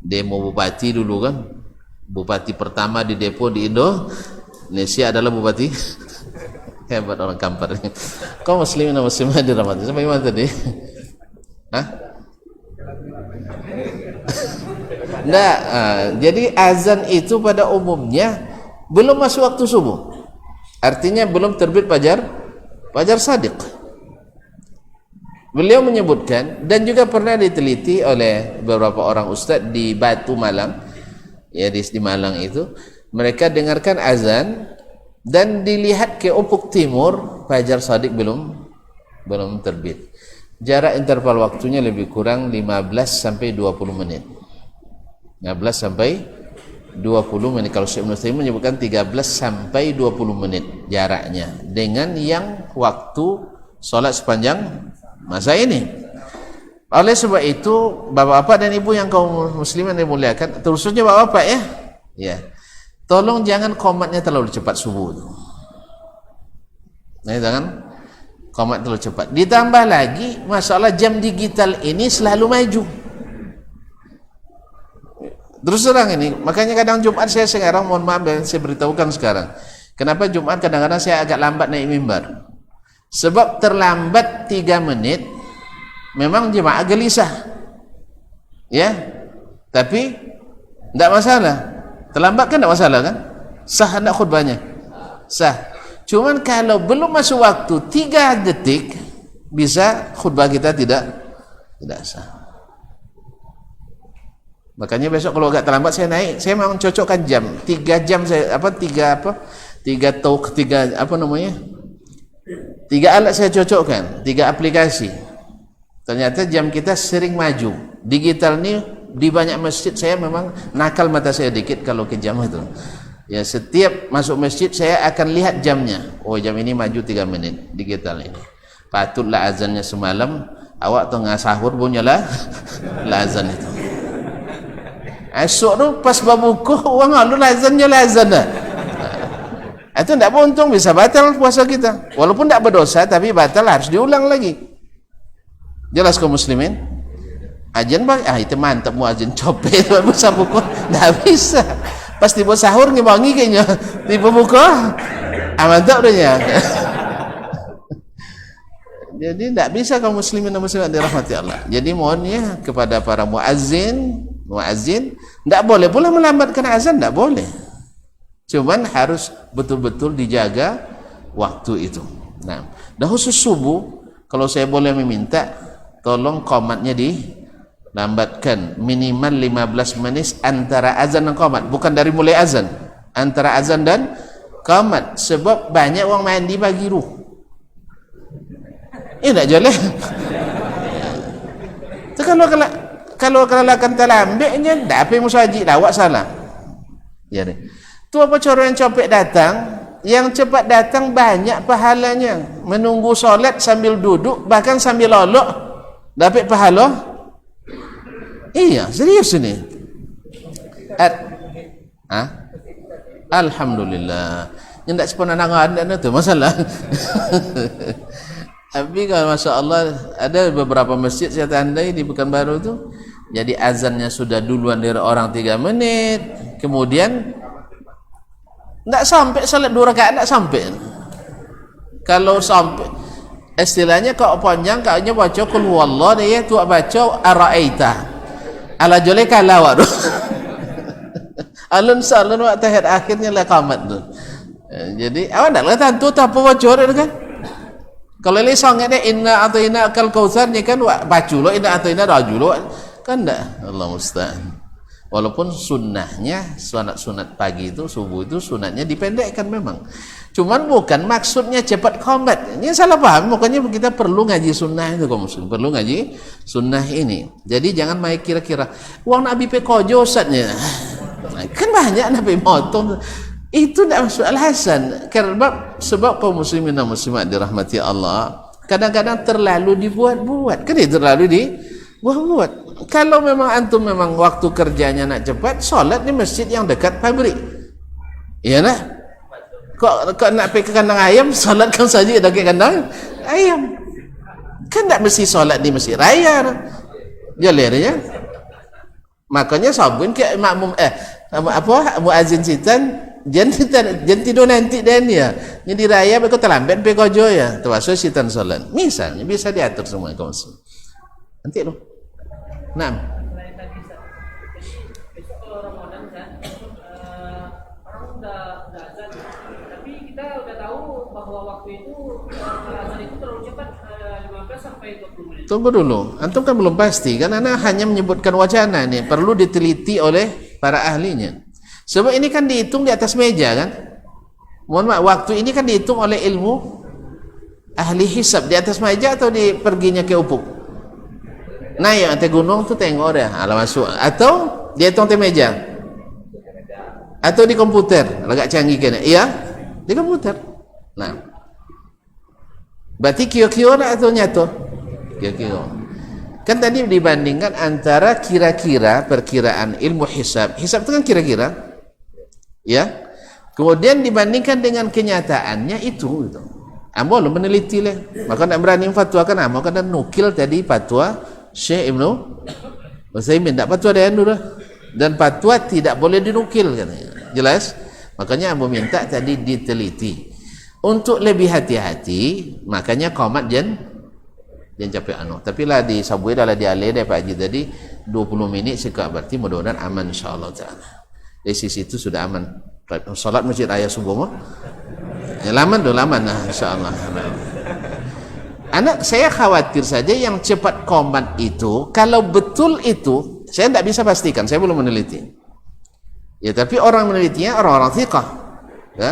Demo bupati dulu kan, bupati pertama di Depo di Indonesia adalah bupati Hebat orang Kampar. Kau muslimin dan muslimat dirahmati. Sampai mana tadi? Hah? Nah, jadi azan itu pada umumnya belum masuk waktu subuh. Artinya belum terbit fajar shadiq. Beliau menyebutkan, dan juga pernah diteliti oleh beberapa orang ustaz di Batu Malang, ya di Malang itu, mereka dengarkan azan dan dilihat ke ufuk timur, fajar shadiq belum terbit. Jarak interval waktunya lebih kurang 15 sampai 20 menit. 15 sampai 20 menit. Kalau Syekh Ibnu Utsaimin menyebutkan 13 sampai 20 menit jaraknya dengan yang waktu salat sepanjang masa ini. Oleh sebab itu, bapak-bapak dan ibu yang kaum muslimin dimuliakan, terusnya bapak-bapak ya, tolong jangan komatnya terlalu cepat subuh itu. Nah, jangan komat terlalu cepat. Ditambah lagi masalah jam digital ini selalu maju. Terus terang ini, makanya kadang Jumat saya sekarang, mohon maaf dan saya beritahukan sekarang, kenapa Jumat kadang-kadang saya agak lambat naik mimbar. Sebab terlambat 3 menit memang jemaah gelisah, ya, tapi tidak masalah. Terlambat kan tidak masalah kan? Sah tidak khutbahnya? Sah. Cuman kalau belum masuk waktu 3 detik, bisa khutbah kita tidak sah. Makanya besok kalau agak terlambat saya naik, saya memang cocokkan jam 3 jam saya 3 alat saya cocokkan, 3 aplikasi. Ternyata jam kita sering maju. Digital ini di banyak masjid saya memang nakal mata saya dikit kalau ke jam itu. Ya, setiap masuk masjid saya akan lihat jamnya. Oh, jam ini maju 3 menit digital ini. Patutlah azannya semalam, awak tengah sahur bunyilah azan itu. Esok tu pas berbuka orang lalu azannya azan dah. Itu tidak untung, bisa batal puasa kita. Walaupun tidak berdosa tapi batal, harus diulang lagi. Jelas kaum muslimin? Azan itu mantap muazin copet puasa buka. Tidak bisa. Pas tiba sahur ngibangi kayaknya. Tiba buka. Mantap dia. Jadi tidak bisa kaum muslimin dan muslimat dirahmati Allah. Jadi mohon ya kepada para muazzin tidak boleh pula melambatkan azan, tidak boleh. Cuman harus betul-betul dijaga waktu itu. Nah, dan khusus subuh, kalau saya boleh meminta, tolong qomatnya dilambatkan minimal 15 menit antara azan dan qomat, bukan dari mulai azan, antara azan dan qomat. Sebab banyak orang mandi pagi ruh. Tidak boleh. Itu kalau akan terlambatnya, tak apa musajid awak salah. Ya deh. Tu apa cara yang copet datang? Yang cepat datang banyak pahalanya. Menunggu solat sambil duduk, bahkan sambil lolok, dapat pahala. Iya, serius ini. Alhamdulillah. Yang tak sepuluh nangan itu masalah. Tapi kalau Masya Allah, ada beberapa masjid saya tandai di Pekanbaru itu, jadi azannya sudah duluan dari orang 3 menit, kemudian tidak sampai salat 2 rakaat, tidak sampai. Kalau sampai, istilahnya kalau panjang, kayaknya baca kul huwallah, dia tu baca ara'aita ala jole kala waduh. Alun salun waktu akhirnya lah qamat tu. Jadi awak tak lihat tu apa baca kan? Kalau ini sangnya inna atau inna akal kautsar ni kan baca lo inna atau inna rajulo kan dah. Allah musta'an. Walaupun sunnahnya sunat pagi itu subuh itu sunatnya dipendekkan memang. Cuman bukan maksudnya cepat komat. Ini salah paham. Makanya kita perlu ngaji sunnah itu kaum muslim. Perlu ngaji sunnah ini. Jadi jangan main kira-kira uang Nabi pekojo ustaznya. Kan banyak Nabi motong. Itu tidak masuk alasan. Karena sebab kaum muslimin dan muslimat dirahmati Allah, kadang-kadang terlalu dibuat-buat. Kan itu terlalu dibuat-buat. Kalau memang antum memang waktu kerjanya nak cepat, solat di masjid yang dekat pabrik. Iya nak? Kok nak pergi ke kandang ayam, solatkan saja dekat kandang ayam. Kan tak mesti solat di masjid raya. Jalan-jalannya. Makanya sabun ke makmum muazin sitan jangan tidur nanti dan ya. Jadi raya beko terlambat beko jo ya. Termasuk sitan solat. Misalnya bisa diatur semua kaum muslim. Nanti lo. Nah. Besok kalau Ramadan kan orang udah azan, tapi kita udah tahu bahwa waktu itu azan itu terlalu cepat 15 sampai 20 menit. Tunggu dulu, antum kan belum pasti kan, anak hanya menyebutkan wacana nih, perlu diteliti oleh para ahlinya. Sebab ini kan dihitung di atas meja kan. Mohon maaf, waktu ini kan dihitung oleh ilmu ahli hisab di atas meja atau di perginya ke Upuk. Nah yang ante gunung tuh tengok deh, ala masuk. Atau dihitung di meja, atau di komputer, agak canggih kan? Iya, di komputer. Nah, berarti kio-kio atau nyato? Kio-kio. Kan tadi dibandingkan antara kira-kira perkiraan ilmu hisab. Hisab itu kan kira-kira. Ya. Kemudian dibandingkan dengan kenyataannya itu gitu. Ambo lo meneliti lah. Maka nak berani fatwa kan ambo kan nukil tadi fatwa Syekh Ibnu Utsaimin, tak fatwa dia dulu. Dan fatwa tidak boleh dinukil katanya. Jelas? Makanya ambo minta tadi diteliti. Untuk lebih hati-hati, makanya qomat jangan capek anu. Tapi lah di Subway dah di Ale dah Pak Haji tadi 20 minit sekak, berarti mudah-mudahan aman insyaallah taala. Dari sisi itu sudah aman. Salat masjid raya subuh mah. Ya laman nah insyaallah. Anak saya khawatir saja yang cepat qomat itu, kalau betul itu, saya tidak bisa pastikan, saya belum meneliti. Ya tapi orang menelitinya orang-orang thiqah. Ya.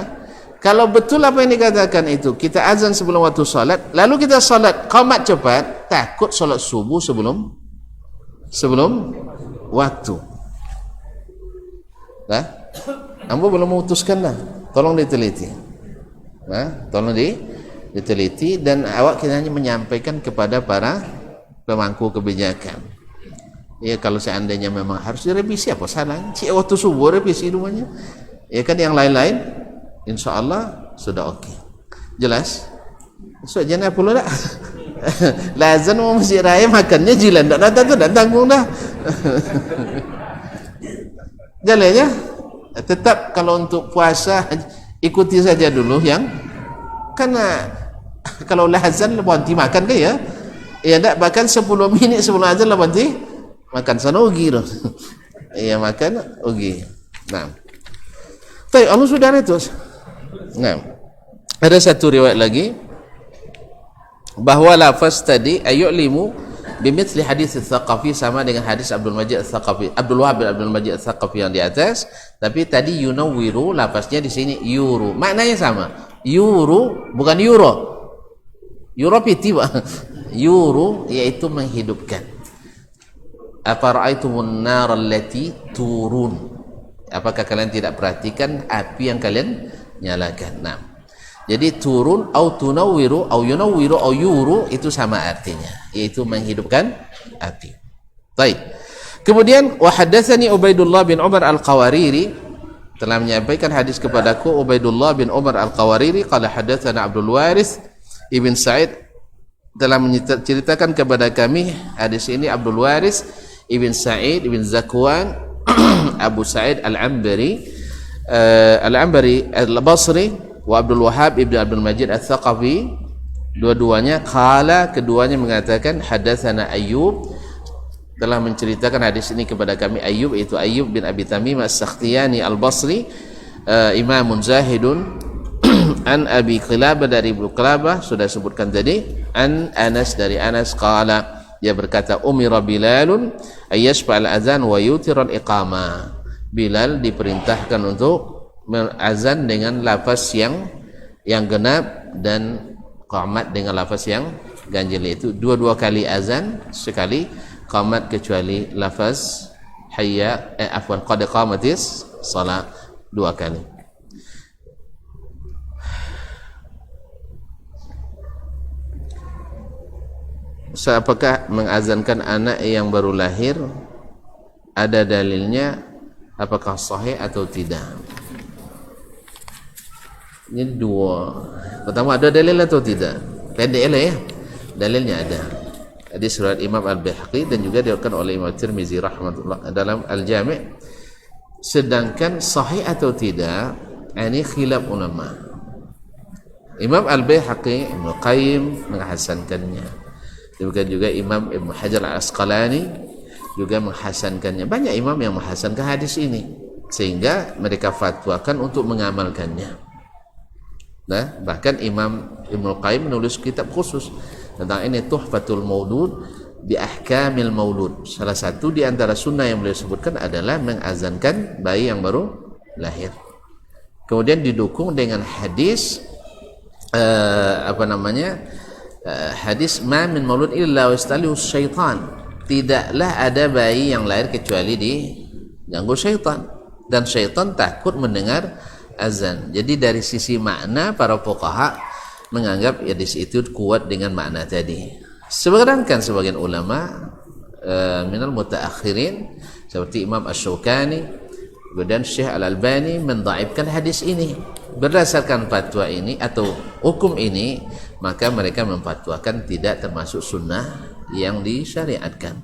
Kalau betul apa yang dikatakan itu, kita azan sebelum waktu salat, lalu kita salat qomat cepat, takut salat subuh sebelum waktu. Nah, ambo belum memutuskan lah. Tolong diteliti. Nah, tolong diteliti dan awak kita hanya menyampaikan kepada para pemangku kebijakan. Ya kalau seandainya memang harus direvisi apa salah? Cik waktu subuh revisi rumahnya. Ya kan yang lain-lain insyaallah sudah okey. Jelas? So jangan apa dah. Lazan mau masjid raya makannya jilan dak datang tu dak tanggung dah. Jalannya tetap kalau untuk puasa ikuti saja dulu yang karena kalau lazan berhenti makan ke ya. Ya tak bahkan 10 minit sebelum azan lah berhenti makan sana ugi tu. Ya makan ugi. Nah. Baik, Allah sudah itu. Nah, ada satu riwayat lagi bahwa lafaz tadi ayu'limu bimithli hadis Ats-Tsaqafi sama dengan hadis Abdul Majid Ats-Tsaqafi, Abdul Wahab bin Abdul Majid Ats-Tsaqafi yang di atas, tapi tadi yunawwiru lafaznya di sini yuru. Maknanya sama. Yuru bukan euro. Euro piti Pak. Yuru yaitu menghidupkan. Afara'aitumun nar allati turun. Apakah kalian tidak perhatikan api yang kalian nyalakan? Nah, jadi turun au tunawwiru au yunawwiru au yuru itu sama artinya, yaitu menghidupkan api. Baik. Kemudian wa haddatsani Ubaidullah bin Umar Al-Qawariri telah menyampaikan hadis kepadaku Ubaidullah bin Umar Al-Qawariri qala haddatsana Abdul Waris Ibn Sa'id telah menceritakan kepada kami hadis ini Abdul Waris Ibn Sa'id Ibn Zakwan Abu Sa'id Al-Ambari Al-Basri wa Abdul Wahab Ibn Abdul Majid Ats-Tsaqafi, dua-duanya keduanya mengatakan hadatsana Ayyub, telah menceritakan hadis ini kepada kami Ayyub, yaitu Ayyub bin Abi Tamim As-Sakhtiyani Al-Basri, imamun zahidun an Abi Qilabah dari Abu Qilabah sudah sebutkan tadi, an Anas dari Anas qala, dia berkata umira Bilalun ayyashfa'al azan wa yutiral iqamah. Bilal diperintahkan untuk azan dengan lafaz yang genap dan qamat dengan lafaz yang ganjil, itu dua kali azan sekali qamat, kecuali lafaz hayya qad qamatis salat 2 kali. Apakah mengazankan anak yang baru lahir ada dalilnya, apakah sahih atau tidak? Ini dua. Pertama, ada dalil atau tidak? Pendek lah ya. Dalilnya ada. Hadis riwayat Imam Al-Baihaqi dan juga diriwayatkan oleh Imam Tirmizi rahmatullah dalam Al-Jami'. Sedangkan sahih atau tidak Ini khilaf ulama. Imam Al-Baihaqi, Ibnu Qayyim menghasankannya. Demikian juga Imam Ibnu Hajar Al-Asqalani juga menghasankannya. Banyak imam yang menghasankan hadis ini sehingga mereka fatwakan untuk mengamalkannya. Nah, bahkan Imam Ibnu Qayyim menulis kitab khusus tentang ini, Tuhfatul Maulud bi Ahkamil Maulud. Salah satu di antara sunnah yang beliau sebutkan adalah mengazankan bayi yang baru lahir. Kemudian didukung dengan hadis hadis ma min maulud illa wastalihu syaitan. Tidaklah ada bayi yang lahir kecuali diganggu syaitan, dan syaitan takut mendengar azan. Jadi dari sisi makna para fuqaha menganggap hadis itu kuat dengan makna tadi. Sedangkan sebagian ulama minal mutaakhirin seperti Imam Asy-Syaukani dan Syekh Al-Albani mendhaifkan hadis ini. Berdasarkan fatwa ini atau hukum ini, maka mereka memfatwakan tidak termasuk sunnah yang disyariatkan.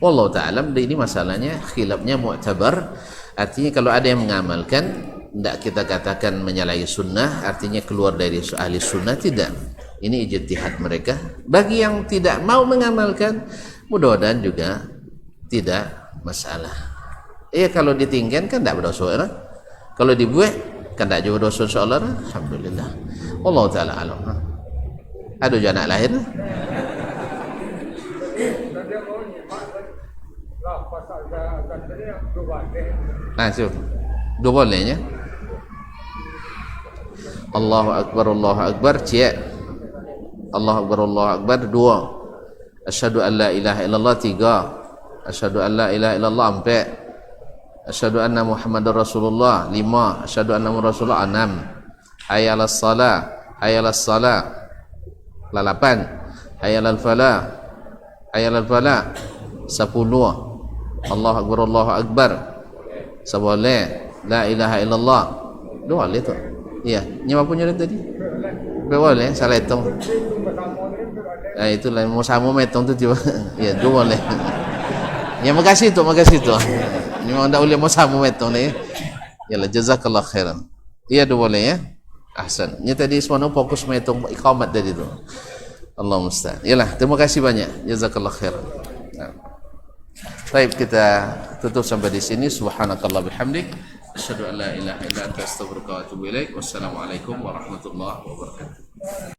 Wallahu ta'ala, ini masalahnya khilafnya mu'tabar. Artinya kalau ada yang mengamalkan, tidak kita katakan menyalahi sunnah, artinya keluar dari ahli sunnah, tidak. Ini ijtihad mereka. Bagi yang tidak mau mengamalkan, mudah-mudahan juga tidak masalah. Kalau ditinggalkan kan tidak berdosa, kan? Kalau dibuat kan tidak juga dosa, insyaallah. Alhamdulillah. Allah taala alam. Ada juga anak lahir. Nah, cuba. Dua bolehnya. Allahu akbar, Allahu akbar, cik. Allahu akbar, Allahu akbar, dua. Asyhadu an la ilaha illallah, tiga. Asyhadu an la ilaha illallah, empat. Asyhadu anna Muhammadar Rasulullah, 5. Asyhadu anna Muhammadar Rasulullah, 6. Hayya 'alas shalah, hayya 'alas shalah, 8. Hayya 'alal falah, hayya 'alal falah, 10. Allahu akbar, Allahu akbar, 11. La ilaha illallah, 2 tu. Ya, nyawa punya tadi. Boleh, salah hitung. Itu lah mau sama hitung tu tiba. Ya, 2 boleh. Ya, makasih tu. Ini mau anda boleh mau sama metong ni. Yalah, jazakallah khairan. Iya, dua boleh ya. Ahsan. Ini tadi semua fokus metong iqamat tadi tu. Allah musta'an. Yalah, terima kasih banyak. Jazakallah khairan. Baik, kita tutup sampai di sini. Subhanakallah bihamdik. Asyhadu an la ilaha illa anta astaghfiruka wa atubu ilaik. Wassalamualaikum warahmatullahi wabarakatuh.